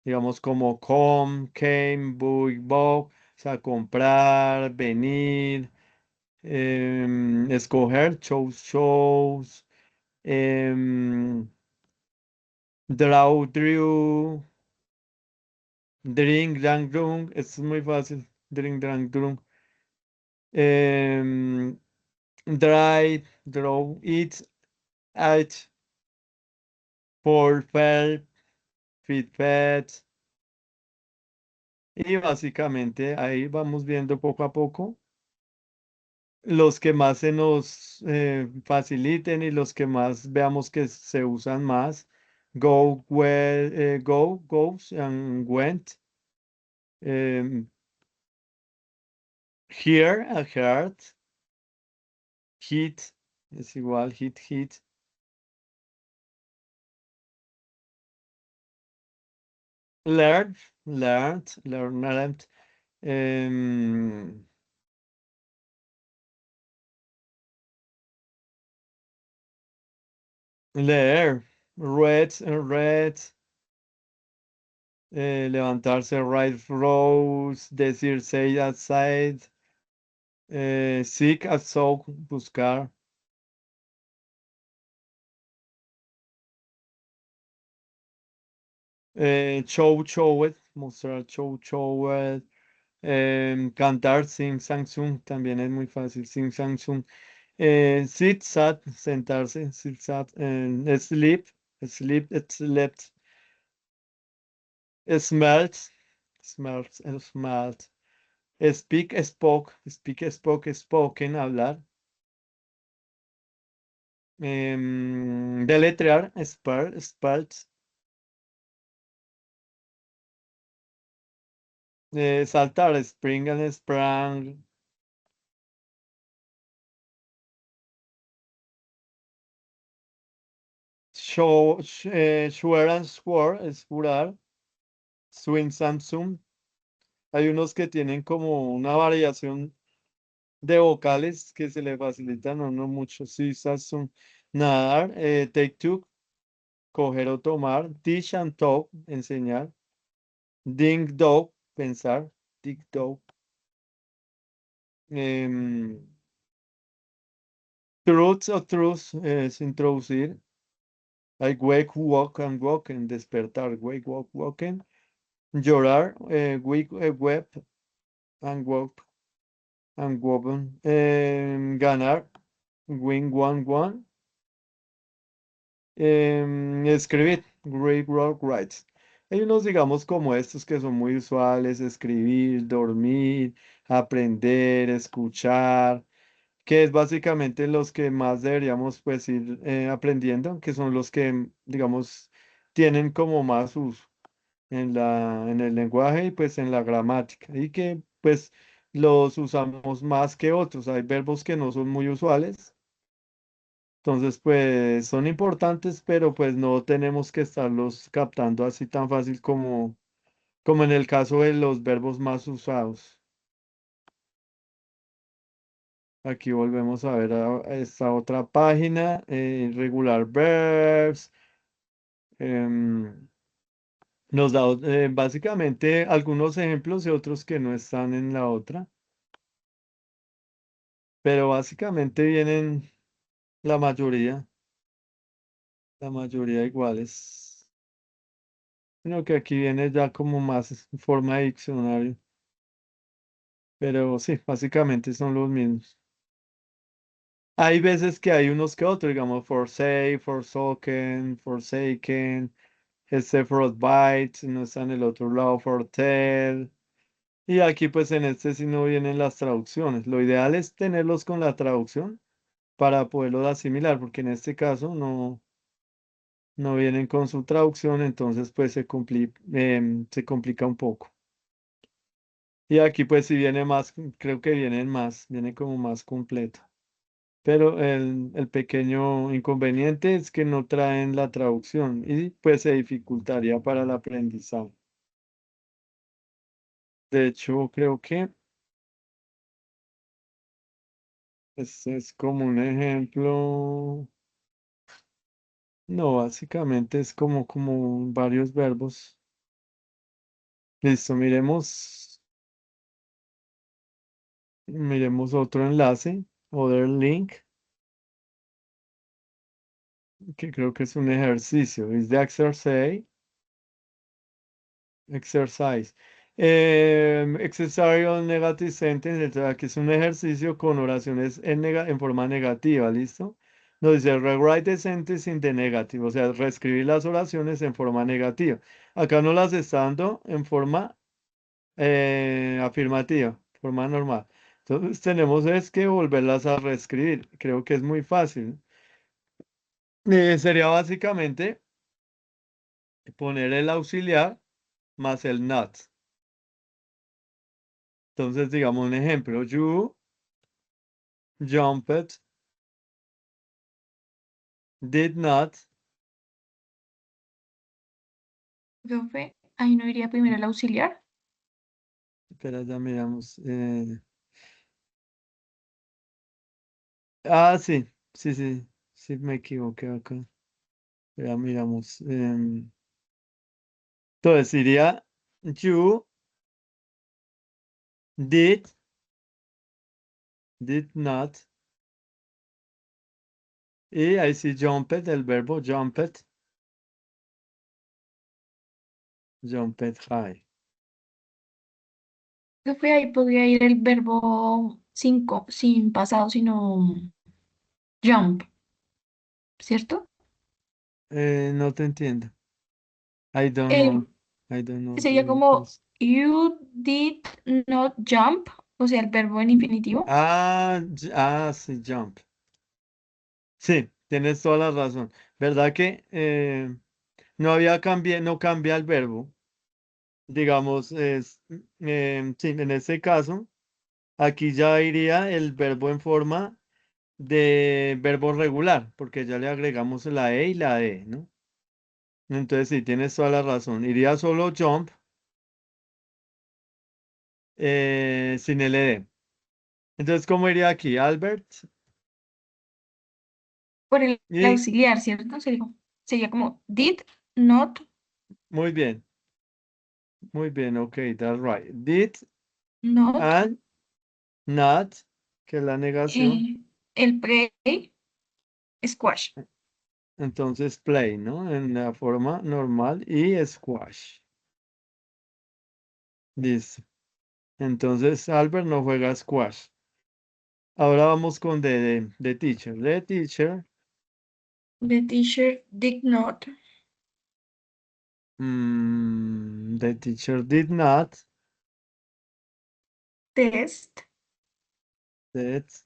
digamos como come, came, book, bought, o sea, comprar, venir, escoger, chose, chose, em, draw, drew. Drink, drang, drunk. Esto es muy fácil. Drink, drang, drunk. Em, Drive, draw, eat, ate, pour, fell, feed, fed. Y básicamente ahí vamos viendo poco a poco los que más se nos faciliten y los que más veamos que se usan más. Go, go, goes and went. Em, Here, a heart. Hit es igual, hit, hit. Learn, learned, learned. Em, Leer, read, read. Levantarse, right, rose. Decir, say, outside. Seek, sought, buscar. Show, showed, mostrar, show, showed. Cantar, sing, sang, sung, también es muy fácil, sing, sang, sung. Sit, sat, sentarse, sit, sat. Sleep, sleep, slept. Smelt, smelt, smelt. Speak, spoke, speak, spoke, spoken, hablar. Deletrear, spell, spelt. Saltar, spring and sprang. Show, swear and swore, es jurar. Swing, Samsung. Hay unos que tienen como una variación de vocales que se le facilitan a uno mucho. Sí, Samsung. Nadar, take two, coger o tomar. Teach and talk, enseñar. Ding dog, pensar. Dig dog. Em, Truth o truth es introducir. Like wake, walk and walking, despertar. Wake, walk, walking. Llorar, wake, weep and walk and woven. Ganar, win, one, one. Escribir, read, work, write. Hay unos, digamos, como estos que son muy usuales, escribir, dormir, aprender, escuchar, que es básicamente los que más deberíamos pues ir aprendiendo, que son los que, digamos, tienen como más uso en el lenguaje y pues en la gramática, y que pues los usamos más que otros. Hay verbos que no son muy usuales. Entonces, pues son importantes, pero pues no tenemos que estarlos captando así tan fácil como en el caso de los verbos más usados. Aquí volvemos a ver a esta otra página, regular verbs. em, Nos da básicamente algunos ejemplos y otros que no están en la otra, pero básicamente vienen la mayoría iguales. Sino que aquí viene ya como más en forma de diccionario. Pero sí, básicamente son los mismos. Hay veces que hay unos que otros, digamos, forsake, forsaken, forsaken, frostbite, no está en el otro lado, foretell. Y aquí pues en este sí no vienen las traducciones. Lo ideal es tenerlos con la traducción para poderlos asimilar, porque en este caso no vienen con su traducción, entonces pues se complica un poco. Y aquí pues si viene más, creo que vienen más, viene como más completo. Pero el pequeño inconveniente es que no traen la traducción y pues se dificultaría para el aprendizaje. De hecho, creo que este es como un ejemplo. No, básicamente es como varios verbos. Listo, miremos otro enlace, other link, que creo que es un ejercicio. Es de exercise. Exercise. Exercise on negative sentence, entonces aquí es un ejercicio con oraciones en forma negativa, ¿listo? Nos dice rewrite the sentence in the negative, o sea, reescribir las oraciones en forma negativa. Acá no las está dando en forma afirmativa, forma normal. Entonces tenemos es que volverlas a reescribir. Creo que es muy fácil. Sería básicamente poner el auxiliar más el not. Entonces, digamos un ejemplo. You jumped, did not. Profe, ahí no iría primero el auxiliar. Espera, ya miramos. Sí, sí, sí. Sí, me equivoqué acá. Ya miramos. Entonces, iría you did not. Y ahí sí jumped, el verbo jumped high. Profe, ahí podría ir el verbo sin pasado, sino jump, ¿cierto? No te entiendo. I don't Eh, know. I don't know. sería como you did not jump, o sea, el verbo en infinitivo. Sí, jump. Sí, tienes toda la razón. ¿Verdad que no cambia el verbo? Digamos, sí, en este caso, aquí ya iría el verbo en forma de verbo regular, porque ya le agregamos la E y la E, ¿no? Entonces sí, tienes toda la razón. Iría solo jump sin el ED. Entonces, ¿cómo iría aquí? Albert. Por el Y auxiliar, ¿cierto? Sería como did not, muy bien, ok, that's right. Did not, and not, que es la negación. el play, squash. Entonces, play, ¿no? En la forma normal y squash. Listo. Entonces, Albert no juega squash. Ahora vamos con de teacher. The teacher. The teacher did not The teacher did not. test That's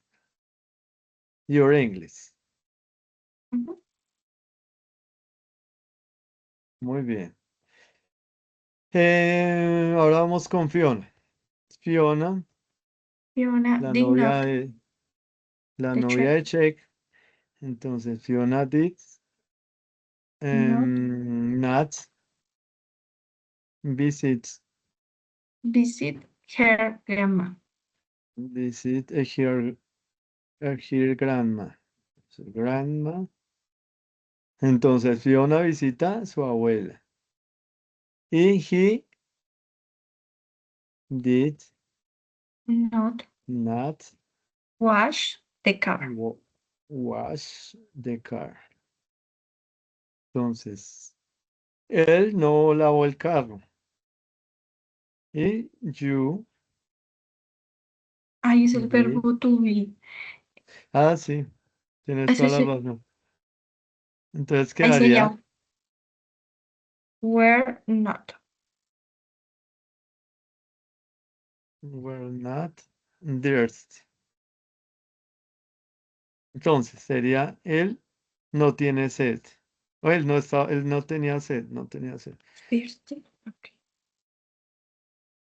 your English. ujú, Muy bien. Ahora vamos con Fiona. Fiona, Fiona la did novia not de, la the novia check, de Check. Entonces, Fiona did not not visit, visit her grandma. visit her grandma. Su grandma. Entonces, Fiona visita a su abuela. Y he did Not not wash the car. wa- wash the car. Entonces, él no lavó el carro. Y you Ahí es el did. verbo to be. Sí, tienes Eso toda la es, razón. Entonces ahí quedaría sería were not. were not thirsty. Entonces sería él no tiene sed. O él no tenía sed, no tenía sed. Thirsty. Ok.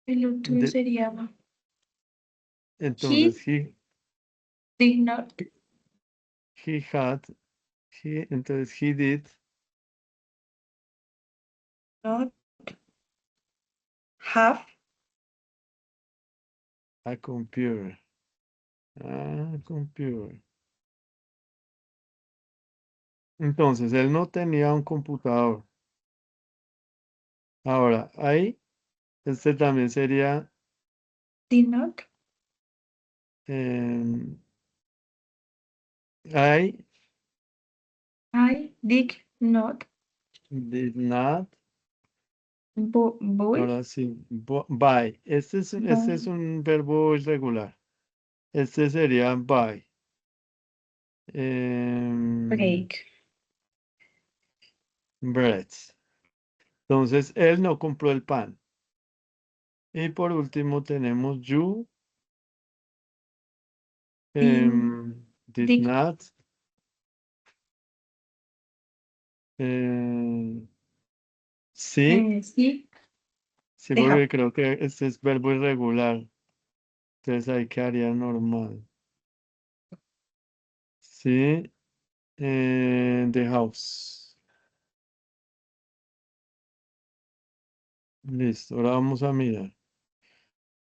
El otro De- sería entonces he did not he had, entonces he did not have a computer. A computer. Entonces él no tenía un computador. Ahora, ahí, este también sería did not. em, I I did not did not Boy, Ahora sí, buy. Este es boy, un verbo irregular. Este sería buy. Em, break. bread. Entonces, él no compró el pan. Y por último tenemos you Y did dick, not. eh, sí, sí, sí, deja. porque creo que este es verbo irregular. Entonces ahí quedaría normal. Sí, the house. Listo, ahora vamos a mirar.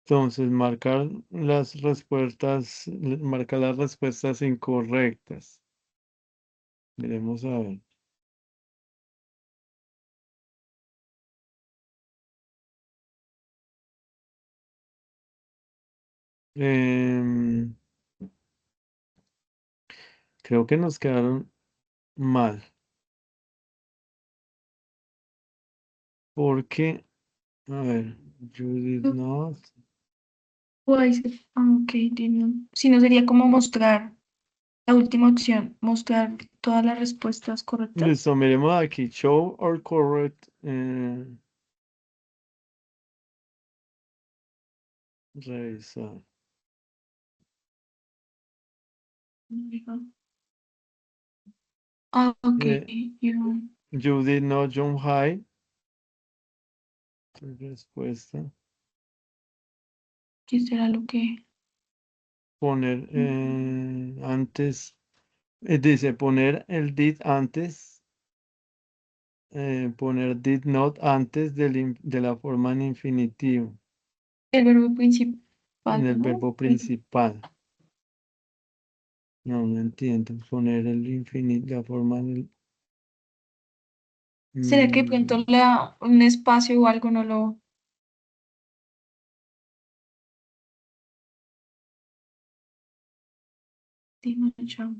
Entonces, marcar las respuestas incorrectas. Miremos a ver. Em, creo que nos quedaron mal. Porque, a ver, you did not. Ok, si no sería como mostrar la última opción, mostrar todas las respuestas correctas. Listo, miremos aquí. Show or correct. Revisar. Ah, ok, Eh, you- you did not jump high. Respuesta. ¿qué será lo que? Poner antes. Dice poner el did antes. Poner did not antes de la forma en infinitivo. El verbo principal, En el ¿no? verbo principal. No, no entiendo. Poner el infinito, la forma del. ¿Será que de pronto mm, un espacio o algo no lo... Dime, chao.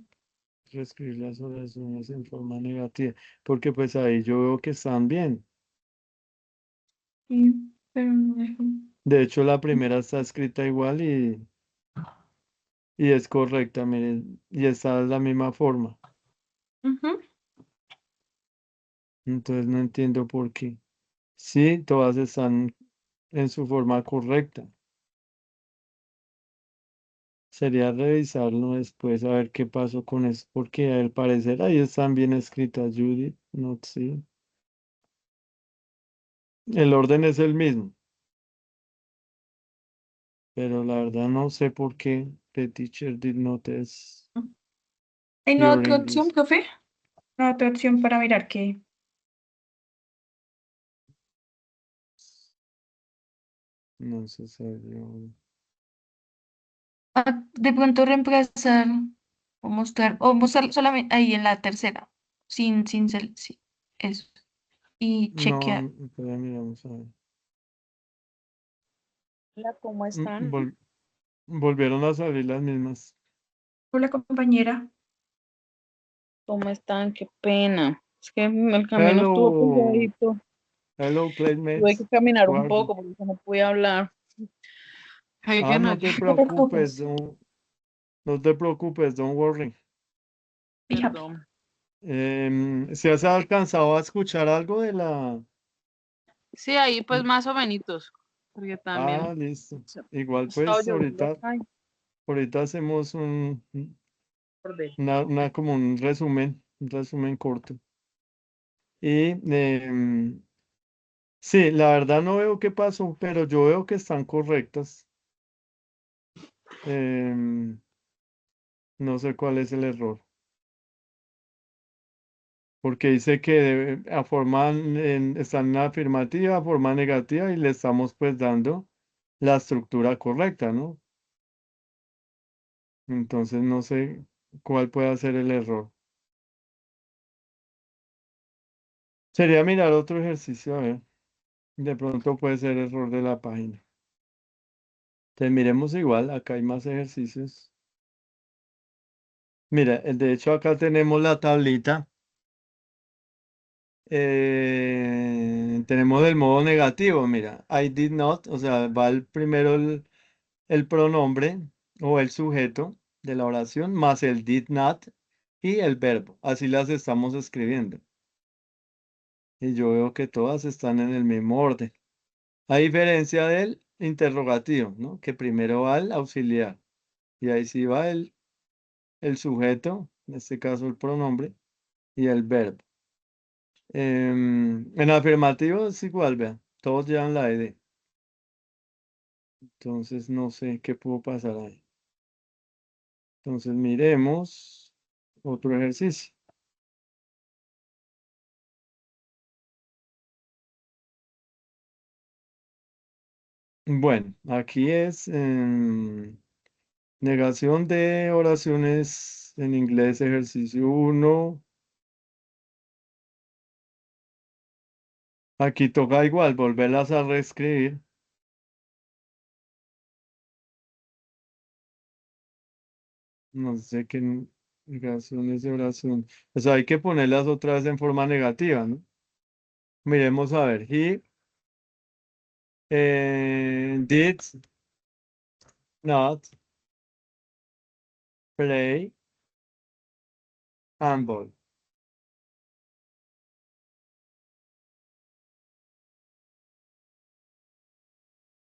reescribir las oraciones en forma negativa. Porque pues ahí yo veo que están bien. Sí, pero no dejo. De hecho, la primera está escrita igual y es correcta, miren, y está de la misma forma. Ujú. Entonces no entiendo por qué. Sí, todas están en su forma correcta. Sería revisarlo después a ver qué pasó con eso, porque al parecer ahí están bien escritas, Judith, no sí. El orden es el mismo, pero la verdad no sé por qué the teacher did not test ¿Hay no your otra opción, English. profe? No otra opción para mirar qué. No se sabe. Ah, de pronto reemplazar o mostrar solamente ahí en la tercera, sí, eso. Y No, chequear. espera, miramos a ver. Hola, ¿cómo Mm, están? volvieron a salir las mismas. Hola, compañera. ¿Cómo están? Qué pena. Es que el camino estuvo Hello, pesadito. hello, Tuve que playmates. caminar How un are you? poco porque no pude hablar. Ay, Ah, que no, no te No te preocupes, preocupes. no te preocupes, don't worry. Fíjate. perdón. Si has alcanzado a escuchar algo de la. Sí, ahí pues más o menos, porque Ah, también listo. se ha Igual estado pues lloviendo acá y ahorita hacemos acordé. como un resumen corto. Y sí, la verdad no veo qué pasó, pero yo veo que están correctas. Em, no sé cuál es el error, porque dice que están en afirmativa, forma negativa y le estamos pues dando la estructura correcta, ¿no? Entonces no sé cuál puede ser el error. Sería mirar otro ejercicio, a ver. De pronto puede ser error de la página. Entonces miremos igual, acá hay más ejercicios. Mira, de hecho acá tenemos la tablita tenemos el modo negativo, mira, I did not, o sea, va primero el pronombre o el sujeto de la oración más el did not y el verbo. Así las estamos escribiendo. Y yo veo que todas están en el mismo orden. A diferencia del interrogativo, ¿no? Que primero va el auxiliar. Y ahí sí va el sujeto, en este caso el pronombre, y el verbo. En afirmativo es igual, vean. Todos llevan la ed. Entonces no sé qué pudo pasar ahí. Entonces miremos otro ejercicio. Bueno, aquí es negación de oraciones en inglés, ejercicio 1. Aquí toca igual, volverlas a reescribir. No sé qué negaciones de oración. O sea, hay que ponerlas otra vez en forma negativa, ¿no? Miremos a ver. He did not play handball.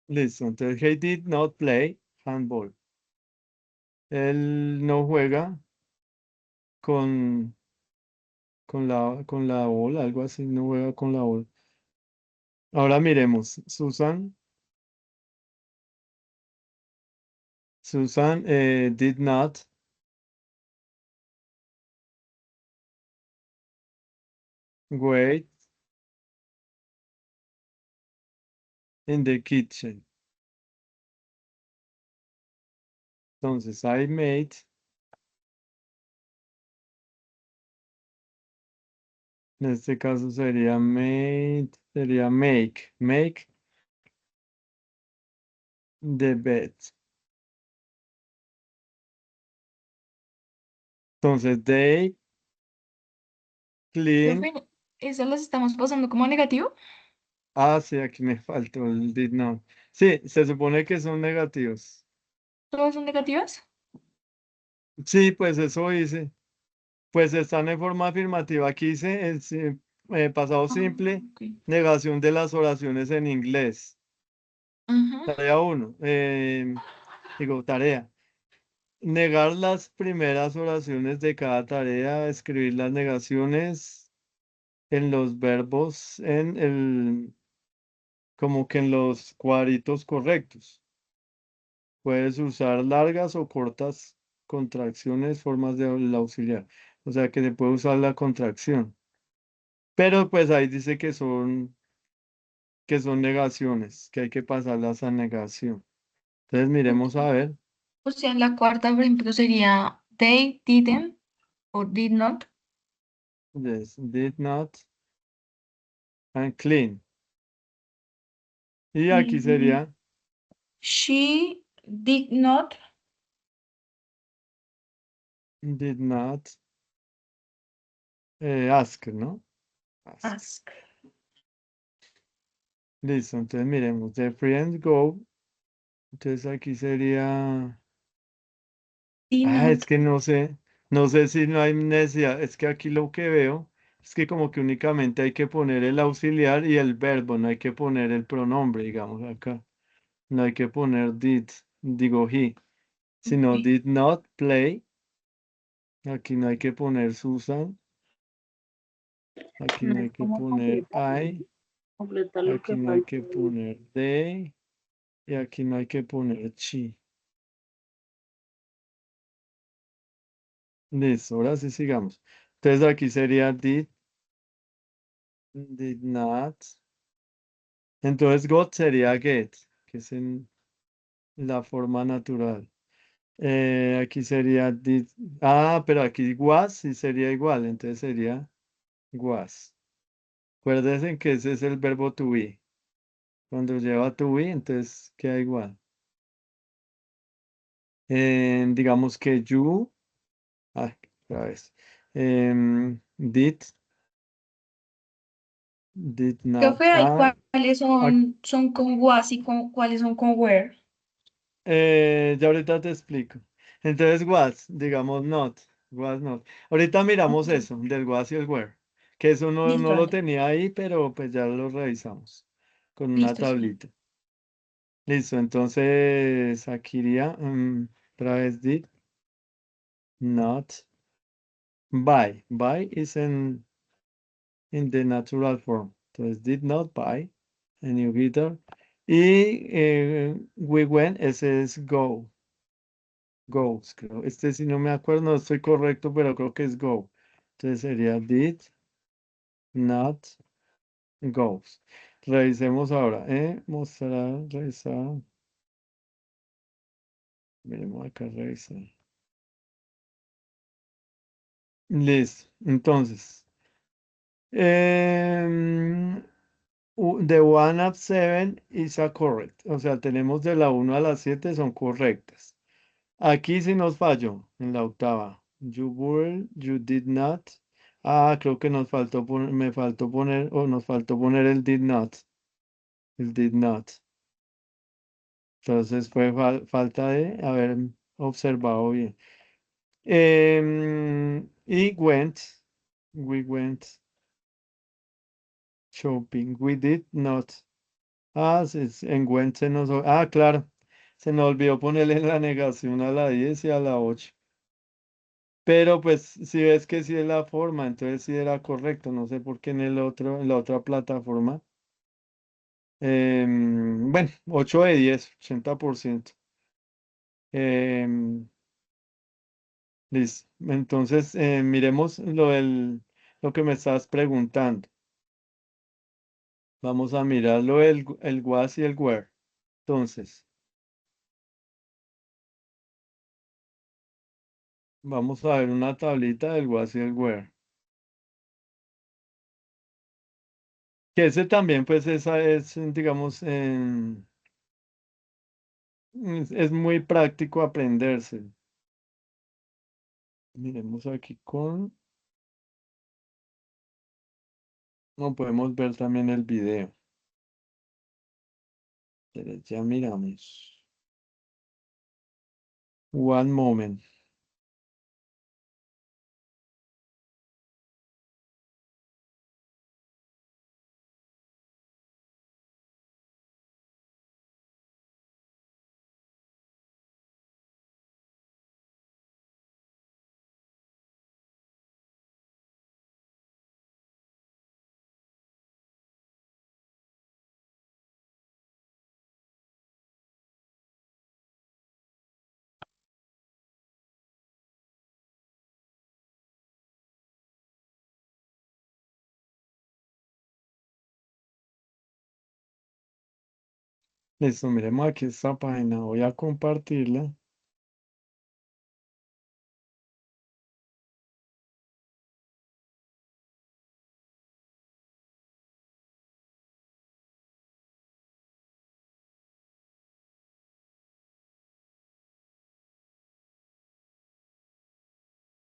Listo. Entonces, he did not play handball. Él no juega con, con la bola, algo así, no juega con la bola. Ahora miremos. Susan did not wait in the kitchen. Entonces, I made, en este caso sería make the bed. Entonces, they clean. Profe, ¿eso los estamos pasando como negativo? Ah, sí, aquí me faltó el did not. Sí, se supone que son negativos. ¿Todos son negativos? Sí, pues eso hice. Pues están en forma afirmativa. Aquí hice el pasado Ah, simple, ok. negación de las oraciones en inglés. Ujú. Tarea 1. Digo, tarea. Negar las primeras oraciones de cada tarea, escribir las negaciones en los verbos como que en los cuadritos correctos. Puedes usar largas o cortas contracciones, formas de auxiliar. O sea que se puede usar la contracción. Pero pues ahí dice que son negaciones, que hay que pasarlas a negación. Entonces Ok. miremos a ver. O sea, en la cuarta, por ejemplo, sería they didn't o did not. Yes, did not and clean. Y aquí Y sería she did not did not ask, ¿no? Ask. ask. Listo, entonces miremos. The friends go. Entonces aquí sería. Did Ah, es not. que no sé si no hay necesidad. Es que aquí lo que veo es que como que únicamente hay que poner el auxiliar y el verbo, no hay que poner el pronombre, digamos acá. No hay que poner did, digo he, sino Ok. did not play. Aquí no hay que poner Susan. Aquí no No hay es que como poner I. completar lo Aquí que no hay falta. que poner they. Y aquí no hay que poner she. Listo, ahora sí sigamos. Entonces aquí sería did not. Entonces got sería get, que es en la forma natural. Aquí sería did. Ah, pero aquí was sí sería igual, entonces sería was. Acuérdense que ese es el verbo to be. Cuando lleva to be, entonces queda igual. Digamos que you, otra vez. Did Did ¿Qué not. fue ahí? Ah, ¿Cuáles son con was y cuáles son con were? ya ahorita te explico. Entonces, was, digamos not. Was not. Ahorita miramos Ok, eso, del was y el were. Que eso no listo, lo dale. tenía ahí, pero pues ya lo revisamos con una Listo, sí. tablita. Listo, entonces aquí iría, otra vez did not buy. Buy is in the natural form. Entonces, did not buy a new guitar. Y we went, ese es go. Goes, creo. Este si no me acuerdo, no estoy correcto, pero creo que es go. Entonces sería did not goes. Revisemos ahora. Mostrar, revisar. Miremos acá, revisar. Listo. Entonces, the one of seven is a correct. O sea, tenemos de la 1 a la 7 son correctas. Aquí sí nos falló en la octava. You were, you did not. Ah, creo que nos faltó poner, me faltó poner, o nos faltó poner el did not. El did not. Entonces fue falta de haber observado bien. Y went. We went shopping. We did not. Ah, en went se nos. Ah, claro. Se nos olvidó ponerle en la negación a la 10 y a la 8. Pero pues si ves que sí es la forma, entonces sí era correcto. No sé por qué en el otro, en la otra plataforma. Bueno, 8 de 10, 80%. Em, listo. Entonces, miremos lo que me estás preguntando. Vamos a mirar el was y el where. Entonces, vamos a ver una tablita del was y el where. Que ese también, pues esa es, digamos, es muy práctico aprenderse. Miremos aquí con... No podemos ver también el video. Pero ya miramos. One moment. Listo, miremos aquí esta página. Voy a compartirla.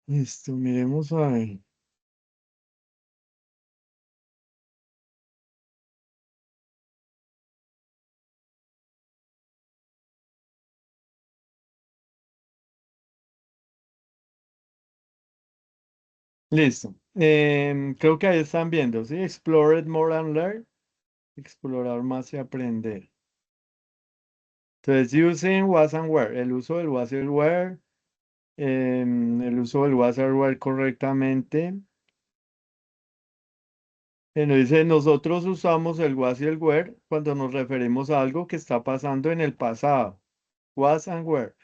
Listo, miremos a ver. Listo. Creo que ahí están viendo, ¿sí? Explore it more and learn. Explorar más y aprender. Entonces, using was and where. El uso del was y el where. El uso del was and where correctamente. Nos dice, nosotros usamos el was y el where cuando nos referimos a algo que está pasando en el pasado. Was and were.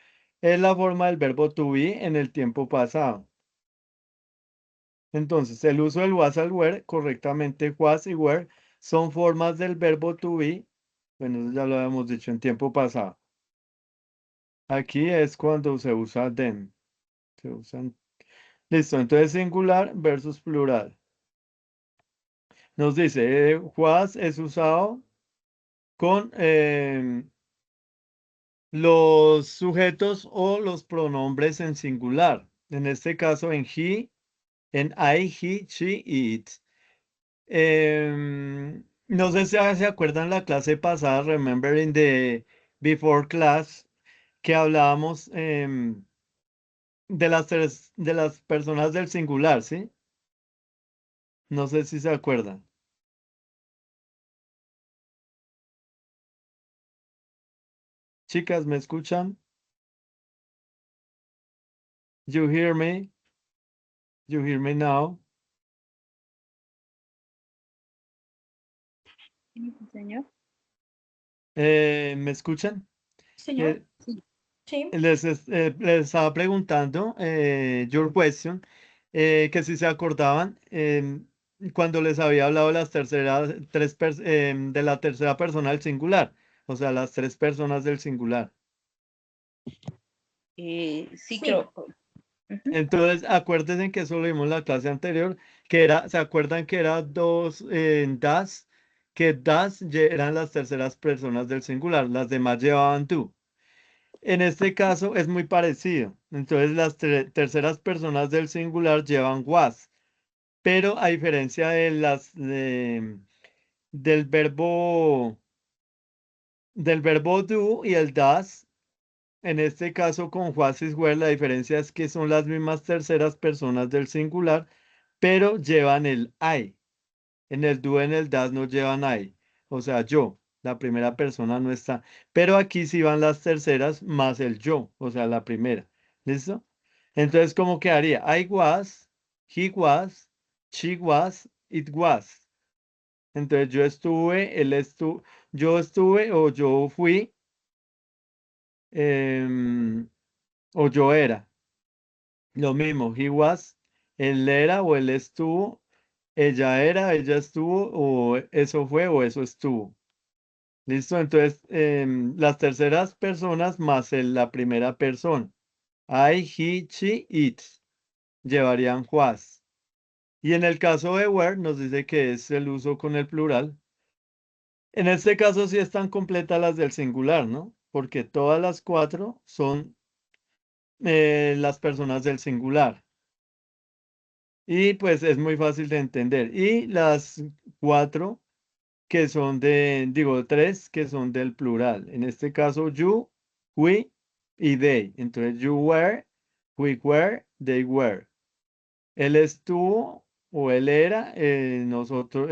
Es la forma del verbo to be en el tiempo pasado. Entonces, el uso del was and were, correctamente was y were, son formas del verbo to be. Bueno, eso ya lo habíamos dicho en tiempo pasado. Aquí es cuando se usa them. Se usan. Listo, entonces singular versus plural. Nos dice, was es usado con los sujetos o los pronombres en singular. En este caso, en he, en I, he, she y it. No sé si se acuerdan la clase pasada, Remembering the Before Class, que hablábamos de las personas del singular, ¿sí? No sé si se acuerdan. Chicas, ¿me escuchan? You hear me? You hear me now? Sí, señor. ¿Me escuchan? Señor, Eh, sí. les estaba preguntando, your question, que si se acordaban cuando les había hablado de las de la tercera persona del singular, o sea, las tres personas del singular. Sí, Sí. creo. Ujú. Entonces, acuérdense que eso lo vimos en la clase anterior, que era, ¿se acuerdan que era dos das? Que eran las terceras personas del singular, las demás llevaban tú. En este caso es muy parecido. Entonces, las terceras personas del singular llevan was, pero a diferencia de del verbo do y el das, en este caso con was y were, la diferencia es que son las mismas terceras personas del singular, pero llevan el I. En el do, en el das no llevan I. O sea, yo, la primera persona no está. Pero aquí sí van las terceras más el yo, o sea, la primera. ¿Listo? Entonces, ¿cómo quedaría? I was, he was, she was, it was. Entonces, yo estuve, él estuvo, yo estuve o yo fui o yo era. Lo mismo, he was, él era o él estuvo, ella era, ella estuvo o eso fue o eso estuvo. ¿Listo? Entonces, las terceras personas más la primera persona. I, he, she, it. Llevarían was. Y en el caso de were nos dice que es el uso con el plural. En este caso sí están completas las del singular, ¿no? Porque todas las cuatro son las personas del singular. Y pues es muy fácil de entender. Y las cuatro que son digo, tres que son del plural. En este caso, you, we y they. Entonces, you were, we were, they were. Él estuvo o él era, nosotros,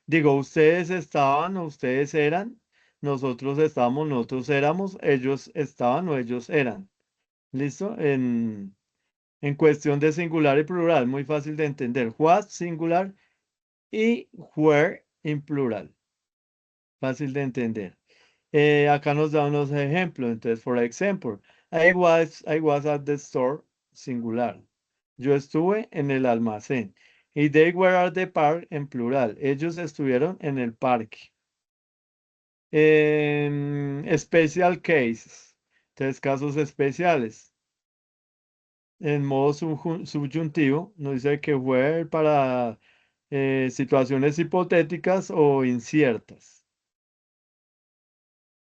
digo, ustedes estaban o ustedes eran, nosotros estábamos, nosotros éramos, ellos estaban o ellos eran. ¿Listo? En cuestión de singular y plural, muy fácil de entender. Was singular y were en plural. Fácil de entender. Acá nos da unos ejemplos. Entonces, for example, I was at the store, singular. Yo estuve en el almacén. Y they were at the park, en plural. Ellos estuvieron en el parque. Special cases. Entonces, casos especiales. En modo subyuntivo, nos dice que fue para situaciones hipotéticas o inciertas.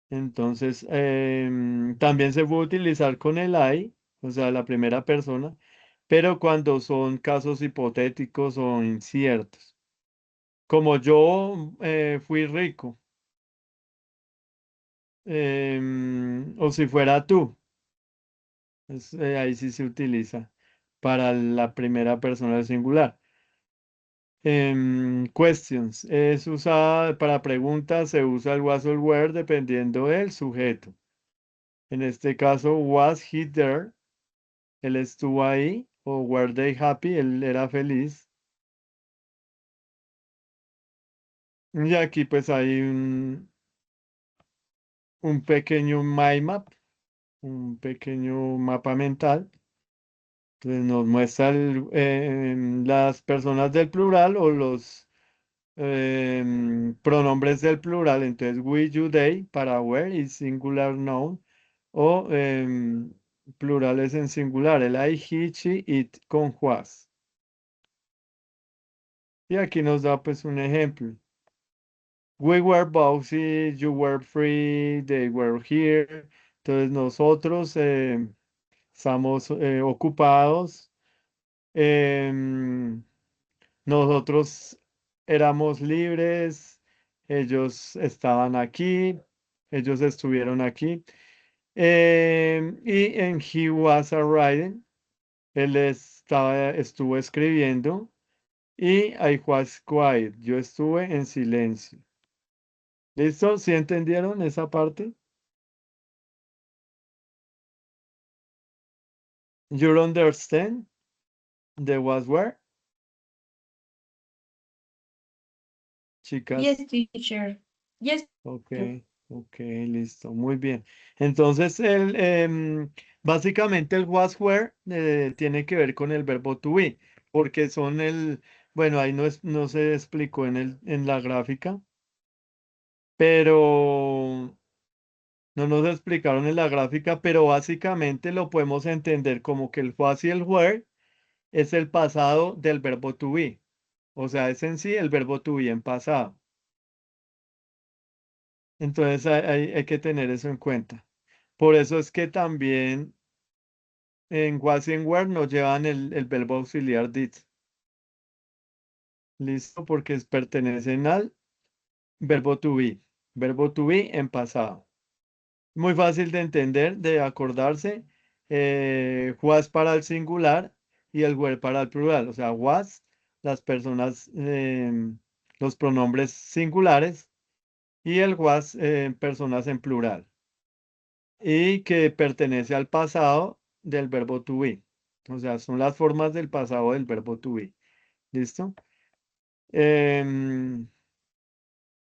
Entonces, también se puede utilizar con el I, o sea, la primera persona, pero cuando son casos hipotéticos o inciertos. Como yo fui rico, o si fuera tú, ahí sí se utiliza para la primera persona del singular. Questions, es usada para preguntas, se usa el was or were dependiendo del sujeto. En este caso, was he there? Él estuvo ahí, o were they happy, él era feliz. Y aquí pues hay un pequeño mind map, un pequeño mapa mental. Entonces nos muestra las personas del plural o los pronombres del plural. Entonces, we, you, they, para where y singular noun, o plurales en singular, el I, he, she, it con was. Y aquí nos da pues un ejemplo. We were busy, you were free, they were here. Entonces nosotros estamos ocupados. Nosotros éramos libres, ellos estaban aquí, ellos estuvieron aquí. Y en he was a writing, estuvo escribiendo. Y I was quiet, yo estuve en silencio. ¿Listo? ¿Sí entendieron esa parte? You understand the was where, chicas? Yes, teacher. Yes, Ok, ok, listo, muy bien. Entonces, básicamente el was where tiene que ver con el verbo to be, porque son bueno, ahí no se explicó en la gráfica, pero no nos explicaron en la gráfica, pero básicamente lo podemos entender como que el was y el where es el pasado del verbo to be. O sea, es en sí el verbo to be en pasado. Entonces hay que tener eso en cuenta. Por eso es que también en was y en where no llevan el verbo auxiliar did. ¿Listo? Porque pertenecen al verbo to be. Verbo to be en pasado. Muy fácil de entender, de acordarse. Was para el singular y el were para el plural. O sea, was, las personas, los pronombres singulares y el was, personas en plural. Y que pertenece al pasado del verbo to be. O sea, son las formas del pasado del verbo to be. ¿Listo?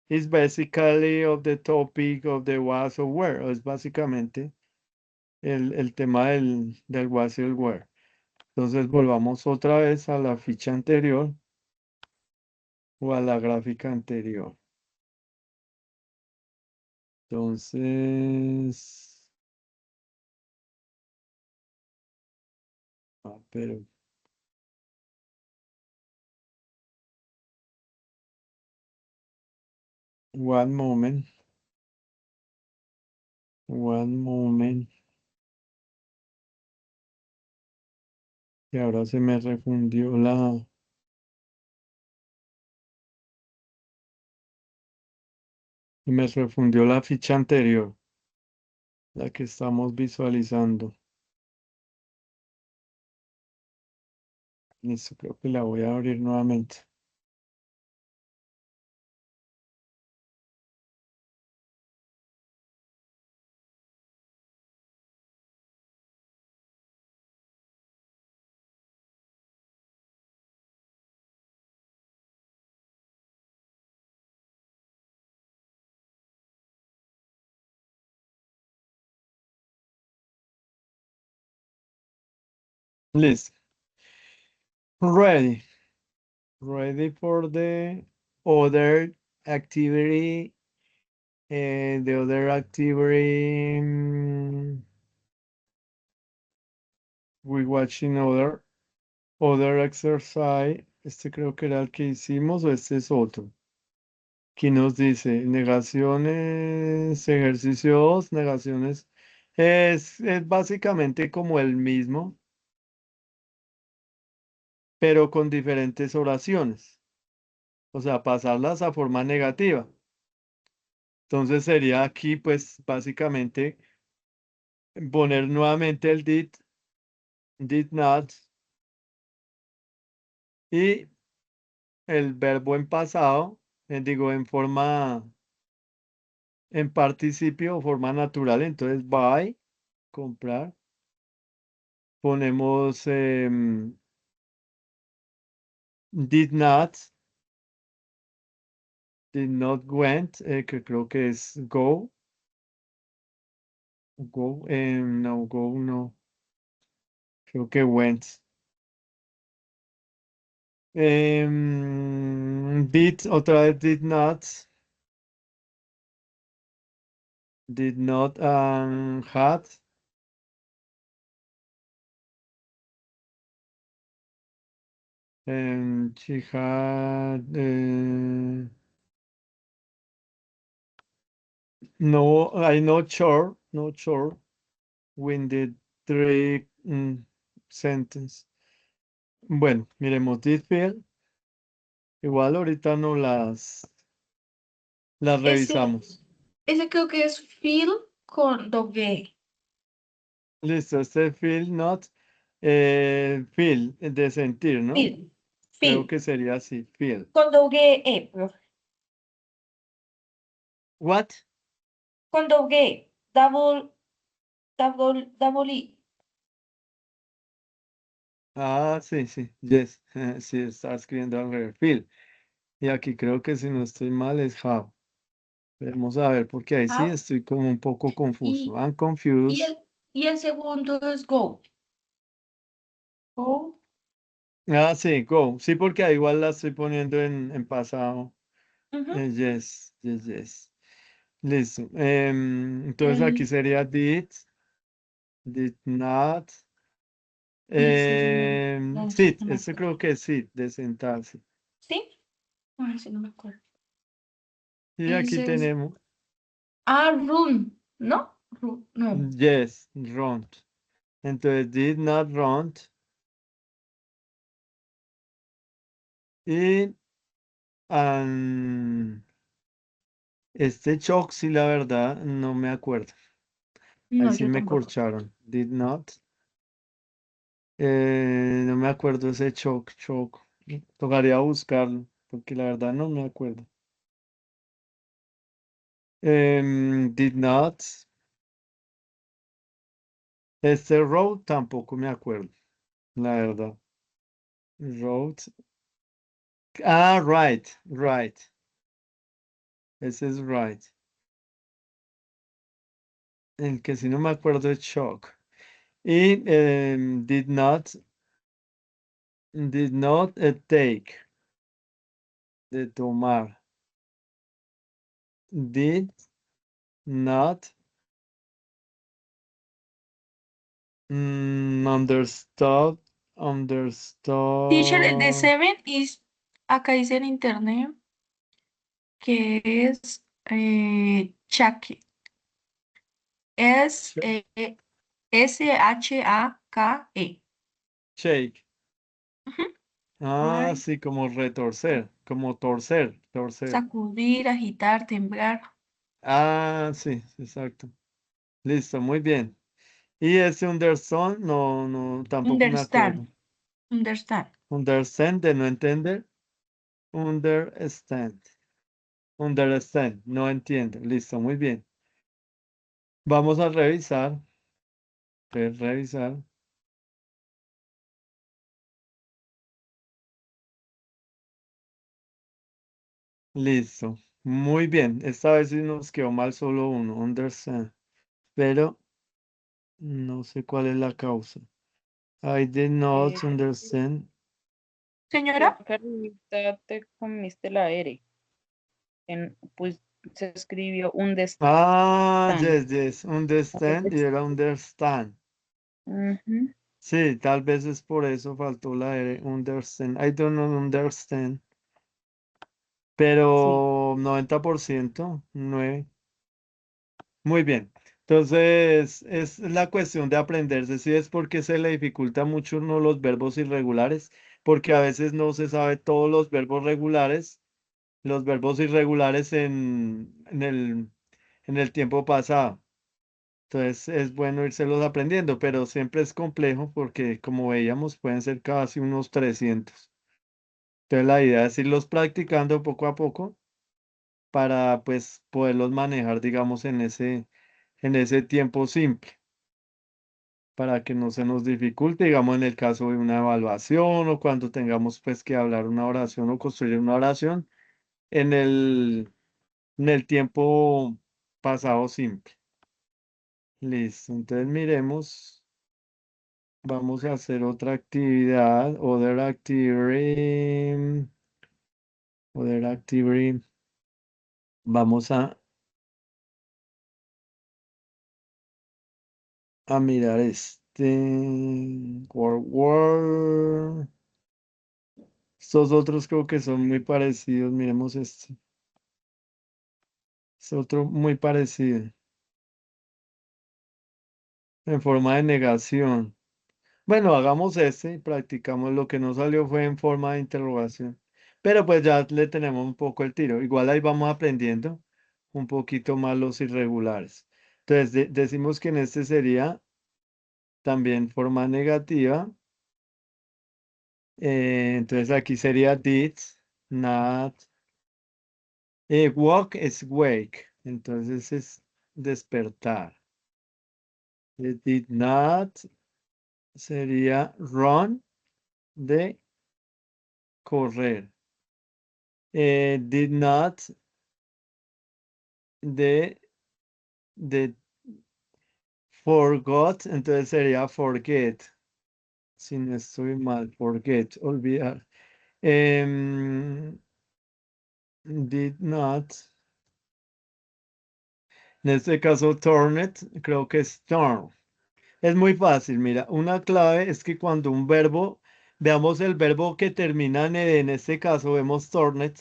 It's basically of the topic of the was or were. Es básicamente el tema del was y el were. Entonces volvamos otra vez a la ficha anterior o a la gráfica anterior. Entonces, pero one moment, one moment. Y ahora se me refundió la ficha anterior, la que estamos visualizando. Listo, creo que la voy a abrir nuevamente. Listo. Ready. Ready for the other activity. The other activity. We watching other exercise. Este creo que era el que hicimos o este es otro. Aquí nos dice negaciones, ejercicio 2, negaciones. Es básicamente como el mismo, pero con diferentes oraciones. O sea, pasarlas a forma negativa. Entonces sería aquí, pues, básicamente poner nuevamente el did not, y el verbo en pasado, digo, en participio o forma natural. Entonces, buy, comprar. Ponemos did not went, que creo que es no, go no, creo que went. Otra vez did not had, she had, no, I not sure, when the three sentence. Bueno, miremos did feel, Igual ahorita no las Ese, revisamos. ese creo que es feel con doble Listo, este feel not, feel, de sentir, ¿no? Feel. Creo Feel. que sería así, feel. Con doble E, profe. What? Con doble E. Double E. Ah, sí, sí, yes. Sí, está escribiendo al revés, feel. Y aquí creo que si no estoy mal es how. Vamos a ver, porque ahí sí How. estoy como un poco confuso. Y, I'm y, confused. el, y el segundo es go. Go. Ah, sí, go. Sí, porque ahí igual la estoy poniendo en pasado. Ujú. Yes, yes, yes. Listo. Entonces aquí El, sería did not. ese es el, Sit, no me este acuerdo. creo que es sit, de sentarse. ¿Sí? Ay, sí, no me acuerdo. Y aquí Ese es. tenemos, Run. ¿No? No. yes, run. Entonces, did not run. Y este choc, sí, la verdad, no me acuerdo. Ahí No, sí yo me tampoco. corcharon. Did not. No me acuerdo ese choc. Tocaría buscarlo, porque la verdad no me acuerdo. Did not. Este road tampoco me acuerdo, la verdad. Road. Ah, right. Ese es right. El que sí no me acuerdo es shock. Y did not take, de tomar. Did not understood, Teacher, el de understood. Seven is, acá dice en internet que es Shake. Es Shake. Shake. Ujú. Ah, Right. sí, como retorcer, como torcer. Sacudir, agitar, temblar. Ah, sí, exacto. Listo, muy bien. Y ese understand, no, tampoco me acuerdo. Understand. Understand. Understand, de no entender. Understand. Understand, no entiendo. Listo, muy bien. Vamos a revisar. Revisar. Listo. Muy bien. Esta vez sí nos quedó mal solo uno. Understand. Pero no sé cuál es la causa. I did not Eh, understand. Señora, Creo que ahorita te comiste la R. Pues se escribió un Ah, destan. yes. Understand y era understand. Ujú. Sí, tal vez es por eso faltó la R. Understand. I don't understand. Sí. Pero 90%, 9. Muy bien. Entonces, es la cuestión de aprenderse. Si es porque se le dificulta mucho uno los verbos irregulares, porque a veces no se sabe todos los verbos irregulares en el tiempo pasado. Entonces, es bueno irselos aprendiendo, pero siempre es complejo porque, como veíamos, pueden ser casi unos 300. Entonces, la idea es irlos practicando poco a poco para, pues, poderlos manejar, digamos, en ese tiempo simple, para que no se nos dificulte, digamos, en el caso de una evaluación o cuando tengamos pues que hablar una oración o construir una oración en el tiempo pasado simple. Listo, entonces miremos, vamos a hacer otra actividad, other activity, vamos a mirar word. Estos otros creo que son muy parecidos. Miremos este. Es otro muy parecido. En forma de negación. Bueno, hagamos este y practicamos. Lo que no salió fue en forma de interrogación. pero pues ya le tenemos un poco el tiro. Igual ahí vamos aprendiendo un poquito más los irregulares. Entonces decimos que en este sería también forma negativa. Entonces aquí sería did not. Walk es wake. Entonces es despertar. Did not sería run de correr. Did not de forgot, entonces sería forget. Si no estoy mal, forget, olvidar. Did not. En este caso, turn it, creo que es turn. Es muy fácil, mira, una clave es que cuando un verbo, veamos el verbo que termina en ed, en este caso vemos turn it,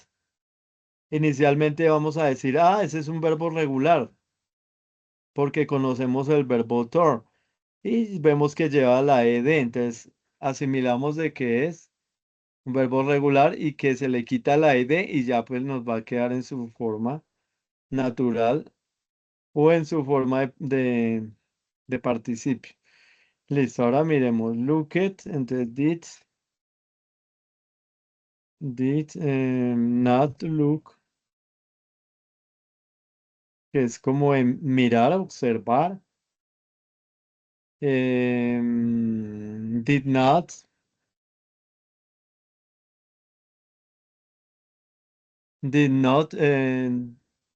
inicialmente vamos a decir, ese es un verbo regular, porque conocemos el verbo turn, y vemos que lleva la ed, entonces asimilamos de que es un verbo regular y que se le quita la ed y ya pues nos va a quedar en su forma natural o en su forma de participio. Listo, ahora miremos look it, entonces did not look, que es como en mirar, observar. Did not,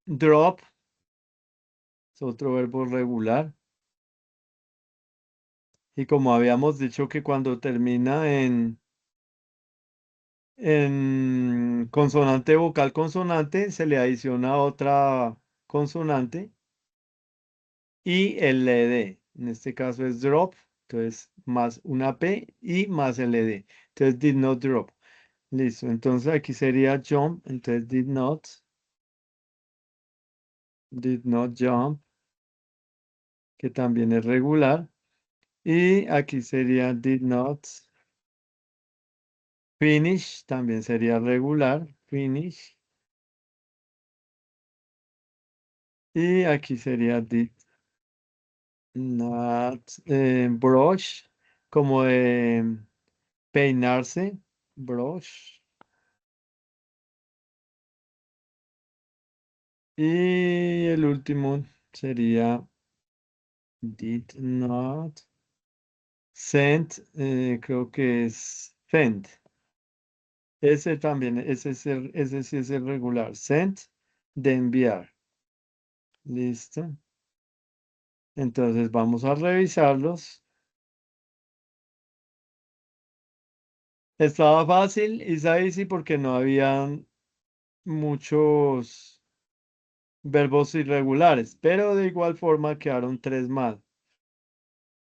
drop, es otro verbo regular. Y como habíamos dicho que cuando termina en consonante vocal consonante, se le adiciona otra consonante y el ed. En este caso es drop, entonces más una P y más el ed. Entonces did not drop. Listo, entonces aquí sería jump, entonces did not jump, que también es regular. Y aquí sería did not finish, también sería regular, finish. Y aquí sería did not brush, como de peinarse, brush. Y el último sería did not send, creo que es send. Ese también, ese sí es el regular. Send, de enviar. Listo. Entonces vamos a revisarlos. Estaba fácil, y sí, porque no habían muchos verbos irregulares, pero de igual forma quedaron tres mal.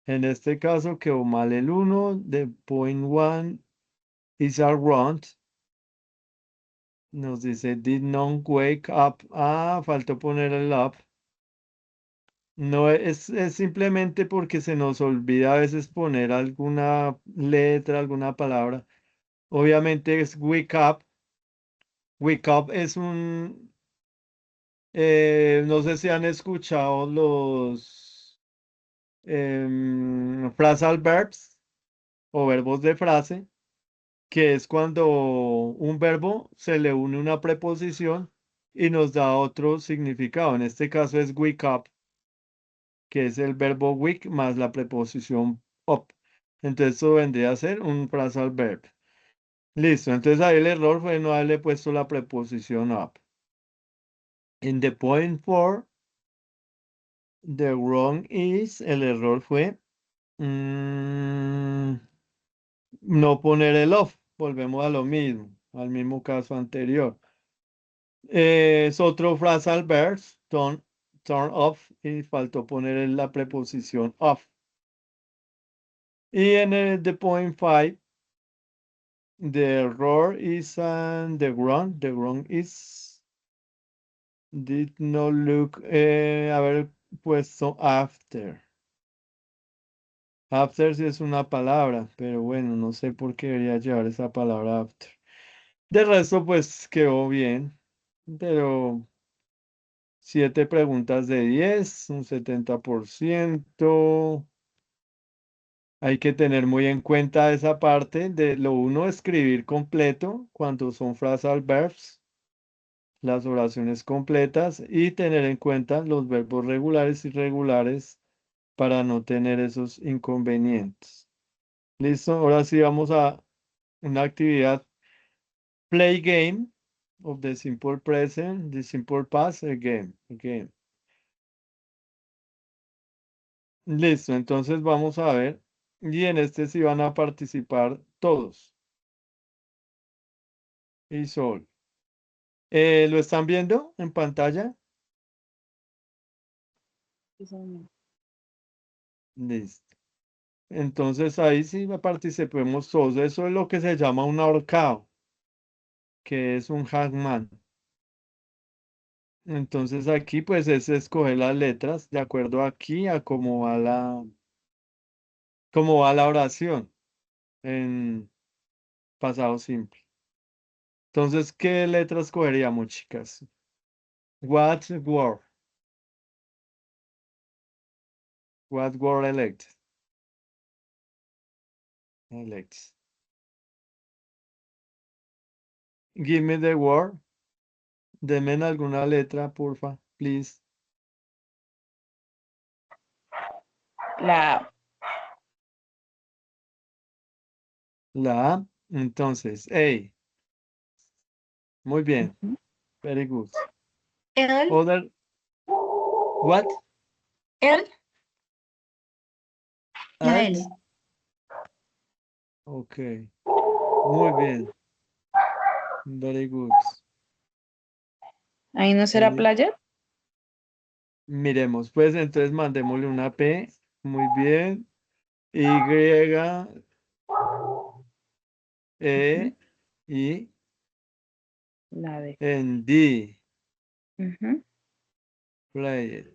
En este caso quedó mal el uno, de point one is around. Nos dice did not wake up. Faltó poner el up. No es simplemente porque se nos olvida a veces poner alguna letra, alguna palabra. Obviamente es wake up. Wake up es no sé si han escuchado los phrasal verbs o verbos de frase, que es cuando un verbo se le une una preposición y nos da otro significado. En este caso es wake up, que es el verbo wake más la preposición up. Entonces eso vendría a ser un phrasal verb. Listo, entonces ahí el error fue no haberle puesto la preposición up. En the point four, the wrong is, el error fue no poner el off. Volvemos a lo mismo, al mismo caso anterior. Es otro phrasal verb, turn off, y faltó poner en la preposición off. Y en el the point five, the error is the wrong is did not look, haber puesto after. After sí es una palabra, pero bueno, no sé por qué debería llevar esa palabra after. De resto, pues quedó bien, pero 7 preguntas de 10, un 70%. Hay que tener muy en cuenta esa parte de lo uno escribir completo cuando son phrasal verbs, las oraciones completas y tener en cuenta los verbos regulares y irregulares para no tener esos inconvenientes. Listo, ahora sí vamos a una actividad play game of the simple present, the simple past again, again. Listo, entonces vamos a ver y en este sí van a participar todos. Y Sol. ¿Lo están viendo en pantalla? Sí, señor. Listo. Entonces ahí sí participemos todos. Eso es lo que se llama un ahorcado, que es un hangman. Entonces aquí pues es escoger las letras de acuerdo aquí a cómo va la oración en pasado simple. Entonces, ¿qué letras cogeríamos, chicas? What word? What word elected? Elect. Give me the word. Deme en alguna letra, porfa, please. La A. La A. Entonces, A. Muy bien. Ujú. Very good. El, Other. What? el, la Alt. L. Ok. Muy bien. Very good. Ahí no será Eli- playa. Miremos, pues entonces mandémosle una P. Muy bien. Y, Ujú. E, I, La D. N, D. Ujú. Play it.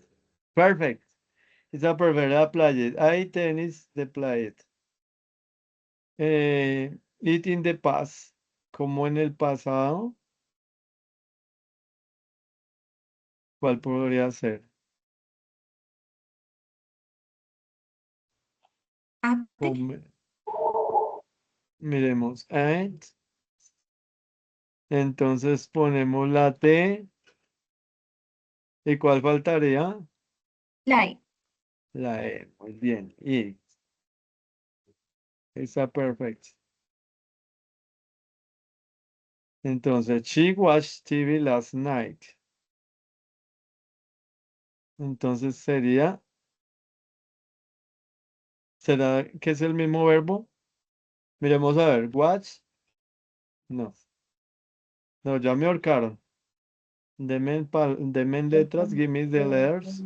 Perfect. It's a perfect play it. I tennis de play it. It in the past. Como en el pasado. ¿Cuál podría ser? Ate, Miremos. And. Entonces ponemos la T. ¿Y cuál faltaría? la I. La E. Muy bien. Y está perfecto. Entonces, she watched TV last night. Entonces ¿será que es el mismo verbo? Miremos a ver. Watch. No. No, ya me ahorcaron. Deme en letras. Give me the letters.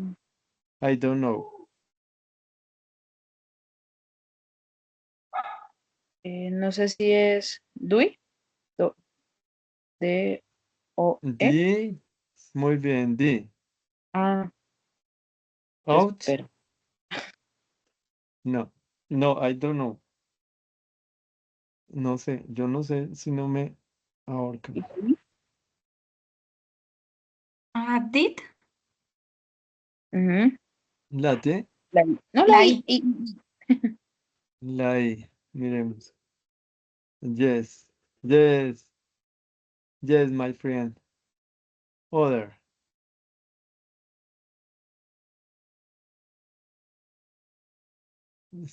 I don't know. No sé si es DUI. D, O, E. D. Muy bien. D. Ah, Out. espero. No. No, I don't know. No sé. Yo no sé si no me ahorcan. Did, Ujú. La T. La I. No, la la I. I. La I. Miremos. Yes. Yes. Yes, my friend. Other.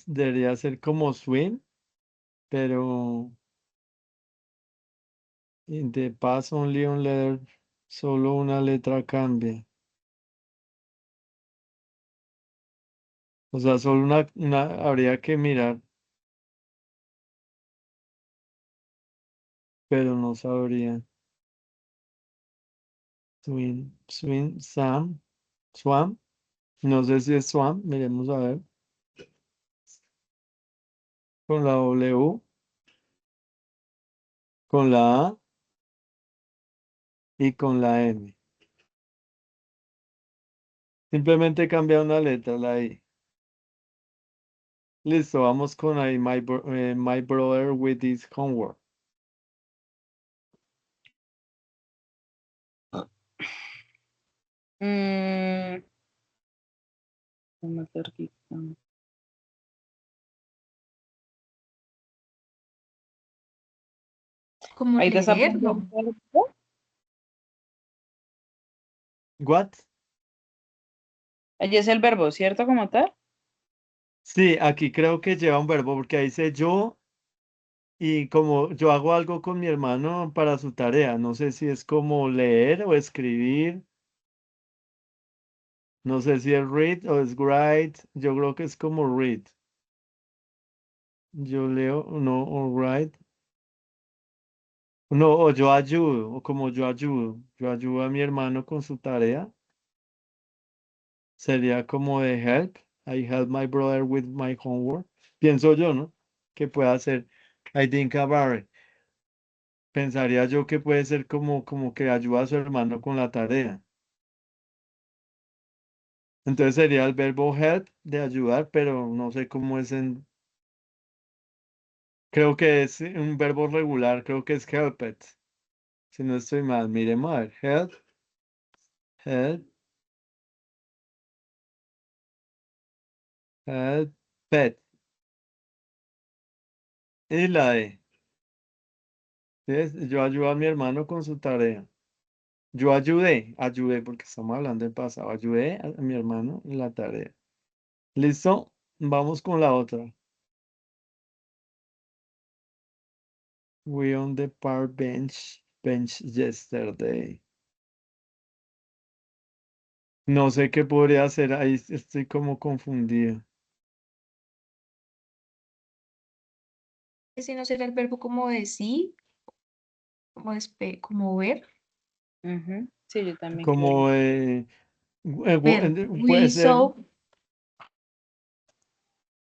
Debería ser como swim, pero in the past only one letter, solo una letra cambia. O sea, solo habría que mirar, pero no sabría. Swim, swam. No sé si es swam, miremos a ver. Con la W, con la A y con la M. Simplemente cambia una letra, la I. Listo, vamos con ahí, my brother with his homework. Mm, más cerquita. Como Ahí leer, desapareció ¿no? el verbo. What? Allí es el verbo, ¿cierto? Como tal. Sí, aquí creo que lleva un verbo porque ahí dice yo y como yo hago algo con mi hermano para su tarea, no sé si es como leer o escribir, no sé si es read o es write, yo creo que es como read. Yo leo, no, o write. No, o yo ayudo, o como yo ayudo a mi hermano con su tarea, sería como de help, I help my brother with my homework, pienso yo, ¿no? Que puede hacer, I think about it. Pensaría yo que puede ser como que ayuda a su hermano con la tarea. Entonces sería el verbo help de ayudar, pero no sé cómo es creo que es un verbo regular, creo que es helped, si no estoy mal, miremos a ver, help, helped, y la de, ¿sí? Yo ayudo a mi hermano con su tarea. Yo ayudé, porque estamos hablando del pasado, ayudé a mi hermano en la tarea. ¿Listo? Vamos con la otra. We on the park bench yesterday. No sé qué podría hacer, ahí estoy como confundido. Ese no será el verbo como decir, como ver. Ujú. Sí, yo también Como creería. Ver. puede We ser, saw.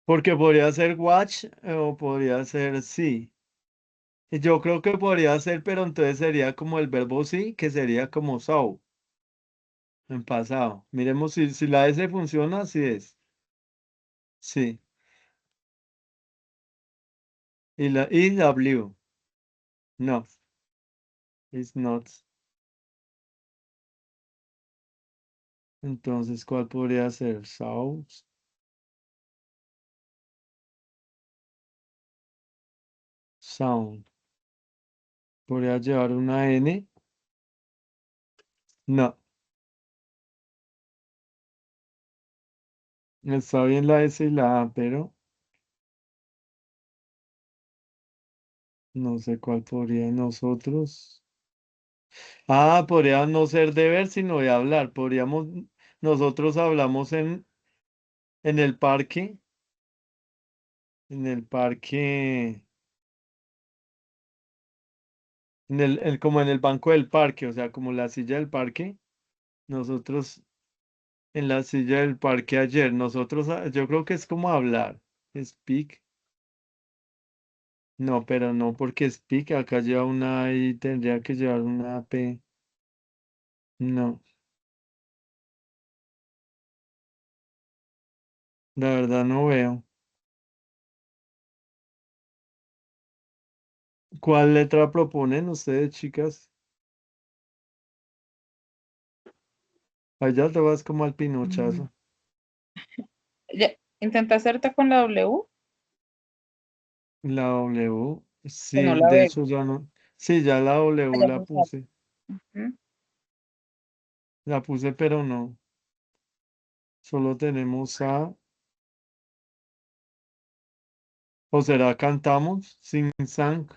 porque podría ser watch o podría ser sí. Y yo creo que podría ser, pero entonces sería como el verbo sí, que sería como saw en pasado. Miremos si la S funciona, sí es. Sí. Y la W, no, it's not. Entonces, ¿cuál podría ser? Saw, sound. ¿Podría llevar una N? No. Está bien la S y la A, pero no sé cuál podría nosotros. Ah, podría no ser de ver, sino de hablar. Nosotros hablamos en el parque, en el parque, como en el banco del parque, o sea, como la silla del parque. Nosotros en la silla del parque ayer, yo creo que es como hablar. Speak. No, pero no porque speak, acá lleva una I, tendría que llevar una P. No, la verdad no veo. ¿Cuál letra proponen ustedes, chicas? Allá te vas como al Mm, pinochazo. Ya, intenta hacerte con la W La W, o no sí, la de veo. hecho ya no. Sí, ya la W Allá me sale. Ujú. la puse, pero no. Solo tenemos A. ¿O será cantamos? Sin sang.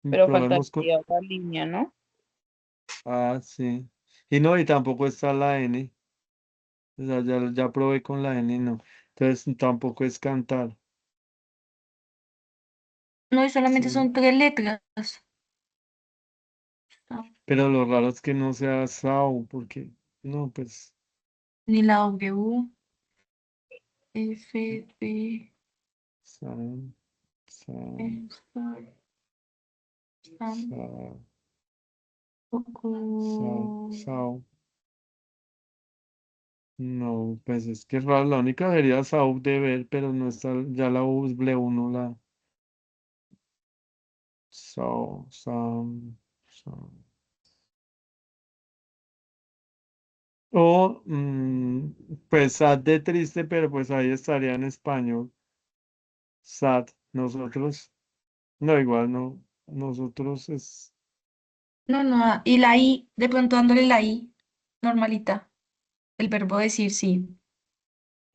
Pero Probemos con. faltaría la línea, ¿no? Ah, sí. Y no, y tampoco está la N. O sea, ya probé con la N, no. Entonces tampoco es cantar. no, y solamente Sí. son tres letras. Ah, Pero lo raro es que no sea Sao, porque no, pues. ni la W, F, B, Sao, Sao, S, Sam, Sao, Sao, poco. Sao. No, pues es que es raro. La única sería Sao de ver, pero no está, ya la W no la. Sao, Sam, Sao. O, pues sad de triste, pero pues ahí estaría en español. Sad. Nosotros, no, igual no. Nosotros es No, no, y la I, de pronto dándole la I, normalita. El verbo decir sí,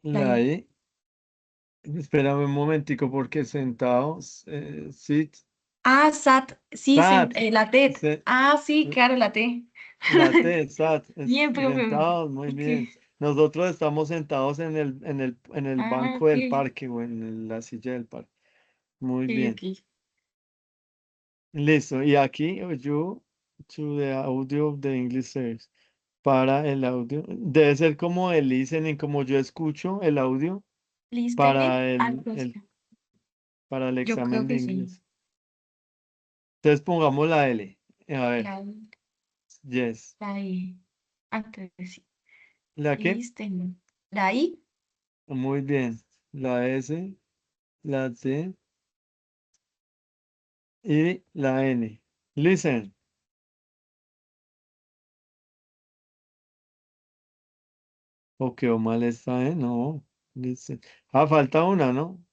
la la I. E. Espérame un momentico porque sentados, sit, Ah, SAT, sí, sat, la T. se- Ah, sí, claro, la T. la T, sat, Bien, profe. sentados, muy Ok. bien. Nosotros estamos sentados en el Ah, banco ok, del parque o en la silla del parque. Muy ok, bien. ok. Listo. Y aquí, you to the audio of the English service. Para el audio. Debe ser como el listening, como yo escucho el audio Listening, para algo así. para el Yo creo examen de que sí. inglés. Entonces pongamos la L. A ver, La, yes. la I. Ah, creo que sí. ¿La qué? Listening. La I, Muy bien. La S, la T y la N. Listen. O quedó mal esta, ¿eh? No. Listen. Ah, falta una, ¿no?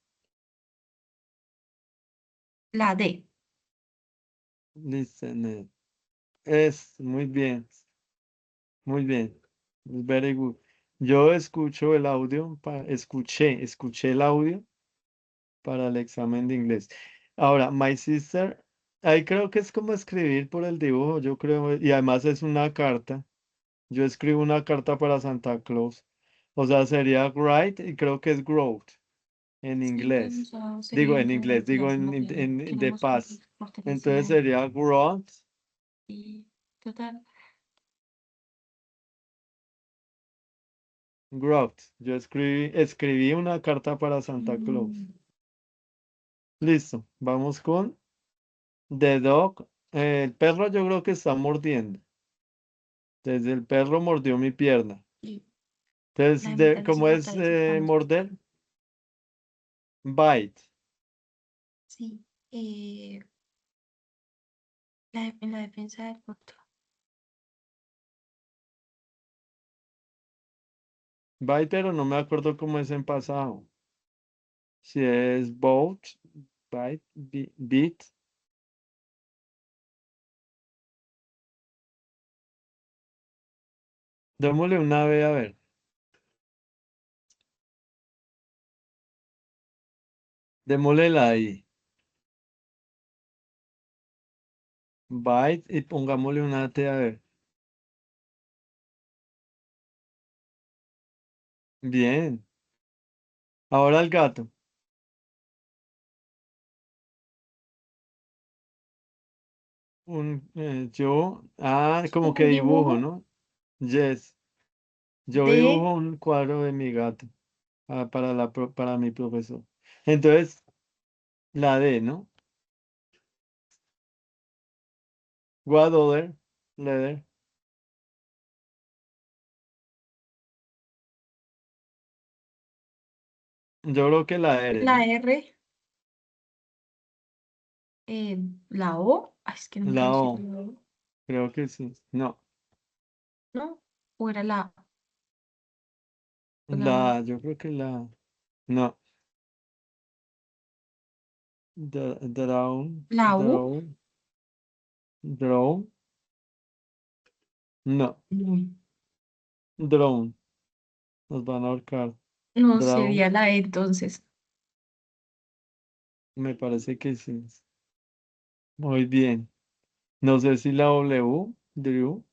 la D. Listen. Es muy bien. Muy bien. Very good. Yo escucho el audio, escuché el audio para el examen de inglés. Ahora, my sister, ahí creo que es como escribir por el dibujo, yo creo, y además es una carta. Yo escribo una carta para Santa Claus. O sea, sería write y creo que es growth en Sí, pues, o inglés. sea, sería Digo en algo inglés, digo relacionado. en de Queremos paz. fortalecer Entonces algo. sería growth, Y total. growth. Yo escribí una carta para Santa Claus. mm, Listo, vamos con The dog. El perro yo creo que está mordiendo. Desde el perro mordió mi pierna. y la Entonces, de metal hace ¿cómo es falta descifrando. morder? Bite. Sí. Eh, en la defensa del otro. Bite, pero no me acuerdo cómo es en pasado. Si es boat, bite, beat. Démosle una B a ver. Démosle la I. Bite y pongámosle una T a ver. Bien. Ahora el gato. Como que Un dibujo, dibujo ¿no? Yes. Yo de dibujo un cuadro de mi gato. Para para mi profesor. Entonces, la D, ¿no? What other letter? Yo creo que la R, la ¿no? R, la O. Ay, es que nunca La decir O, la O. creo que sí. No, ¿No? ¿O era la, la A, yo creo que no, drown, la U? draw, no, No, drown, nos van a ahorcar. no Drown, sería la E entonces. me parece que sí. Muy bien. No sé si la W, Drew,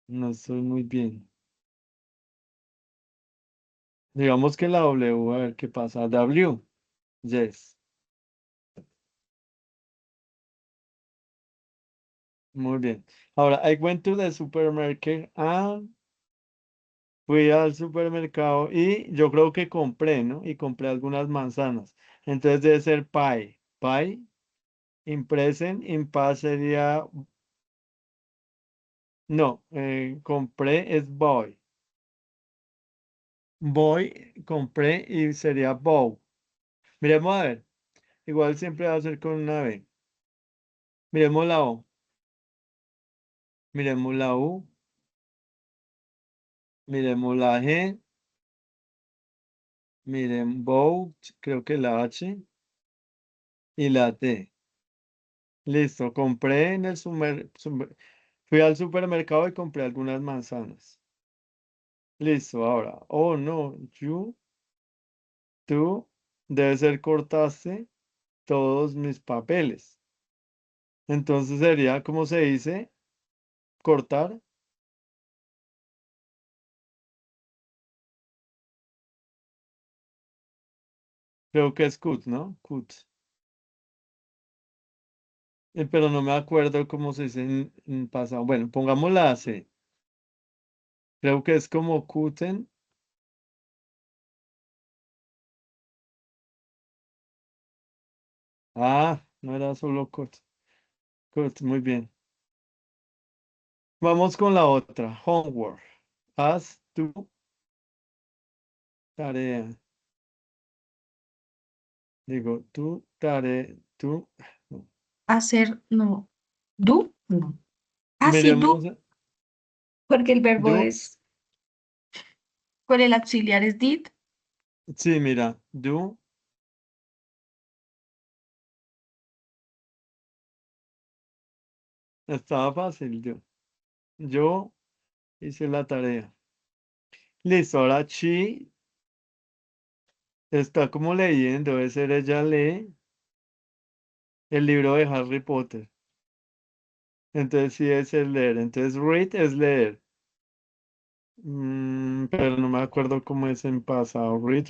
no estoy muy bien. Digamos que la W, a ver qué pasa. W, yes. Muy bien. Ahora, I went to the supermarket. Fui al supermercado y yo creo que compré, ¿no? Y compré algunas manzanas. Entonces debe ser pie. Pie, in present, in past sería, no, compré es boy. Boy, compré y sería bow. Miremos a ver. Igual siempre va a ser con una B. Miremos la O. Miremos la U. Miremos la G. Miren, boat, creo que la H. Y la T. Listo, compré en el fui al supermercado y compré algunas manzanas. Listo, ahora. Oh, no, tú, debe ser cortaste todos mis papeles. Entonces sería, ¿cómo se dice? Cortar. Creo que es cut, ¿no? Cut. Pero no me acuerdo cómo se dice en pasado. Bueno, pongamos la C. Creo que es como cuten. Ah, no era solo cut. Cut, muy bien. Vamos con la otra. Homework. Haz tu tarea. Digo, tu tarea. No. Hacer, no. Do, no. Ah, sí, do, Miremos. porque el verbo Do. es, por el auxiliar es did. Sí, mira. Do. Estaba fácil. Yo hice la tarea. Listo, ahora Chi está como leyendo. Debe ser ella lee el libro de Harry Potter. Entonces sí es el leer. Entonces read es leer. Pero no me acuerdo cómo es en pasado. Read.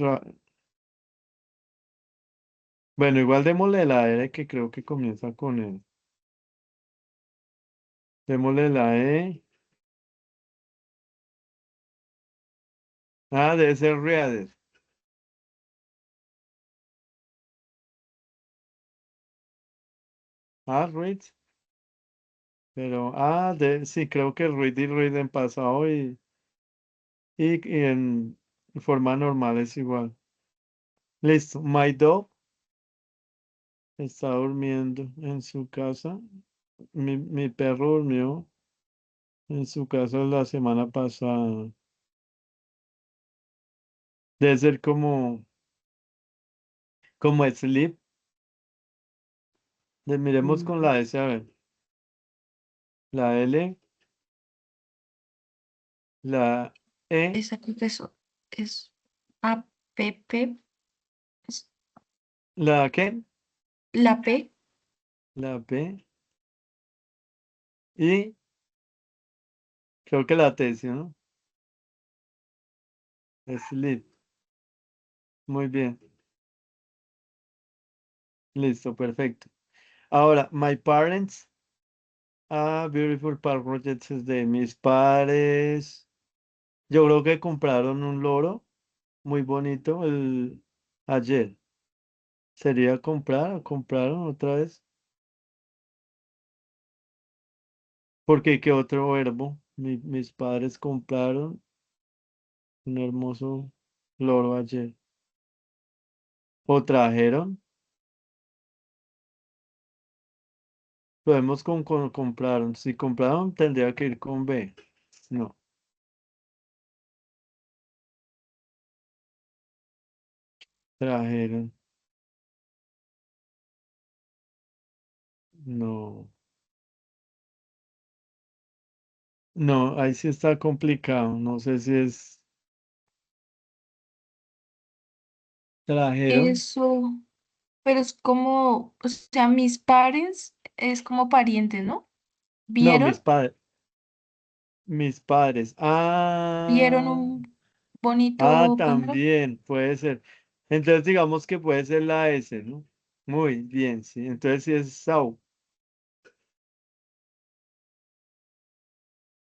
Bueno, igual démosle la R que creo que comienza con él. Démosle la E. Ah, debe ser read. Ah, read. Pero, sí, creo que read y read en pasado y en forma normal es igual. Listo. My dog está durmiendo en su casa. Mi perro durmió en su casa la semana pasada. Debe ser como sleep. Miremos con la S, a ver. La L, la E, Esa creo que es A, P, P, es la qué, la P, la P y creo que la T, ¿sí, no? Sleep. Muy bien. Listo, perfecto. Ahora, my parents. Beautiful Park Projects es de mis padres. Yo creo que compraron un loro muy bonito ayer. ¿Sería comprar o compraron otra vez? Porque qué otro verbo. Mis padres compraron un hermoso loro ayer. ¿O trajeron? Podemos con compraron. Si compraron, tendría que ir con B. No, trajeron. No. No, ahí sí está complicado. No sé si es trajeron. eso, pero es como, o sea, mis padres es como pariente, ¿no? No, ¿Vieron? mis padres. ¿Vieron un bonito pájaro? También puede ser. Entonces digamos que puede ser la S, ¿no? Muy bien, sí. Entonces sí es Sau.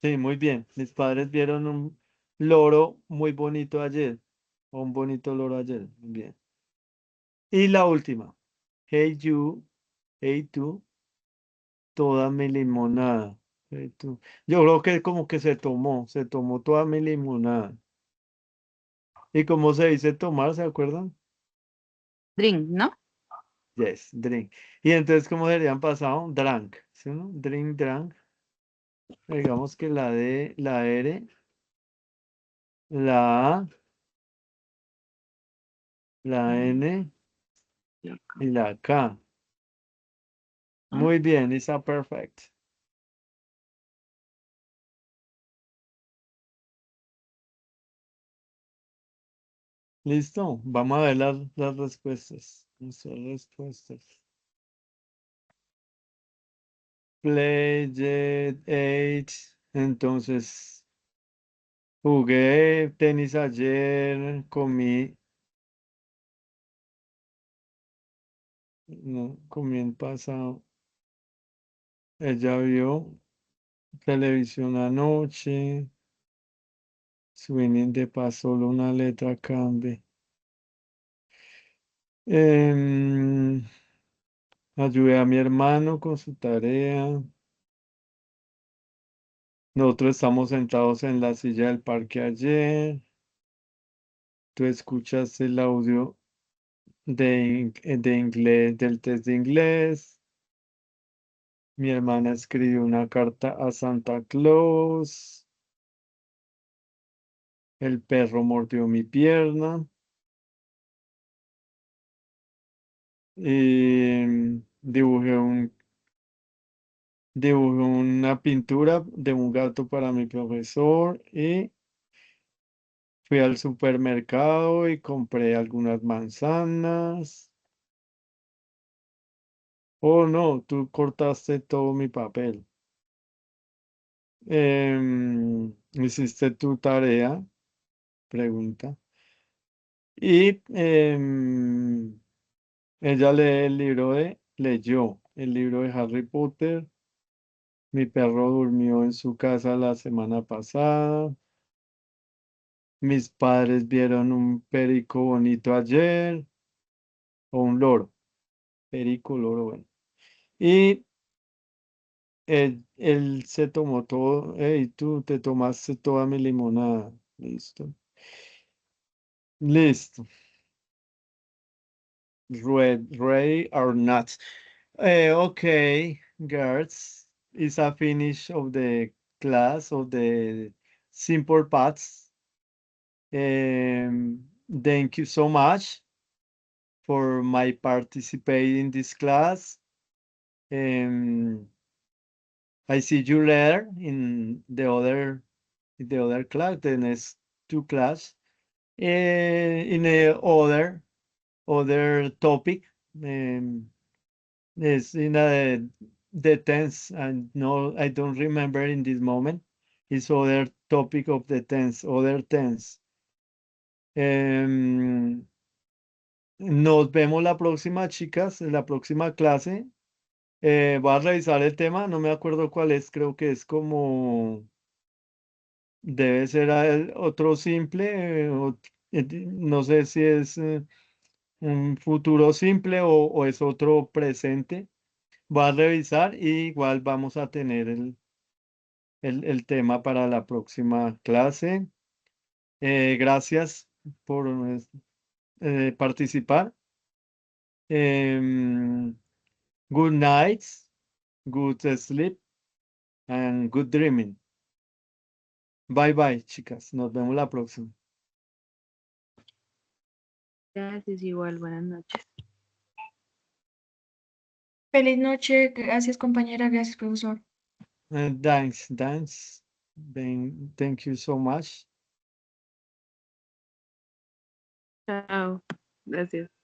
Sí, muy bien. Mis padres vieron un loro muy bonito ayer. O un bonito loro ayer. Muy bien. Y la última. Hey you, hey tú, toda mi limonada. Hey tú. Yo creo que como que se tomó toda mi limonada. ¿Y cómo se dice tomar? ¿Se acuerdan? Drink, ¿no? Yes, drink. Y entonces, ¿cómo serían pasado? Drank, ¿sí, no? Drink, drank. Digamos que la D, la R, la A, la N Y acá. y la K. Muy bien, está perfecto. Listo, vamos a ver las respuestas. Nuestras respuestas. Play, Jet, Age. Entonces, jugué tenis ayer, comí. No, comí el pasado. Ella vio televisión anoche. Swinging de paz, solo una letra cambie. Ayudé a mi hermano con su tarea. Nosotros estamos sentados en la silla del parque ayer. Tú escuchas el audio de inglés, del test de inglés. Mi hermana escribió una carta a Santa Claus. El perro mordió mi pierna. Y dibujé una pintura de un gato para mi profesor y fui al supermercado y compré algunas manzanas. Oh, no, tú cortaste todo mi papel. ¿Hiciste tu tarea? Pregunta. Y ella leyó el libro de Harry Potter. Mi perro durmió en su casa la semana pasada. Mis padres vieron un perico bonito ayer, o un loro. Perico, loro, bueno. Y él se tomó todo. Hey, tú te tomaste toda mi limonada. Listo. Listo. Ready or not. Okay, girls. It's a finish of the class of the simple paths. Thank you so much for my participating in this class. I see you later in the other class, the next two class. In a other topic. Is in the tense, and no, I don't remember in this moment. It's other topic of the tense, other tense. Nos vemos la próxima, chicas, en la próxima clase. Voy a revisar el tema, no me acuerdo cuál es, creo que es como, debe ser el otro simple, no sé si es un futuro simple o es otro presente. Voy a revisar y igual vamos a tener el tema para la próxima clase. Gracias por participar. Good nights, good sleep, and good dreaming. Bye bye, chicas. Nos vemos la próxima. Gracias, igual, buenas noches. Feliz noche, gracias compañera, gracias profesor. Thanks. Thank you so much. Chao. Gracias.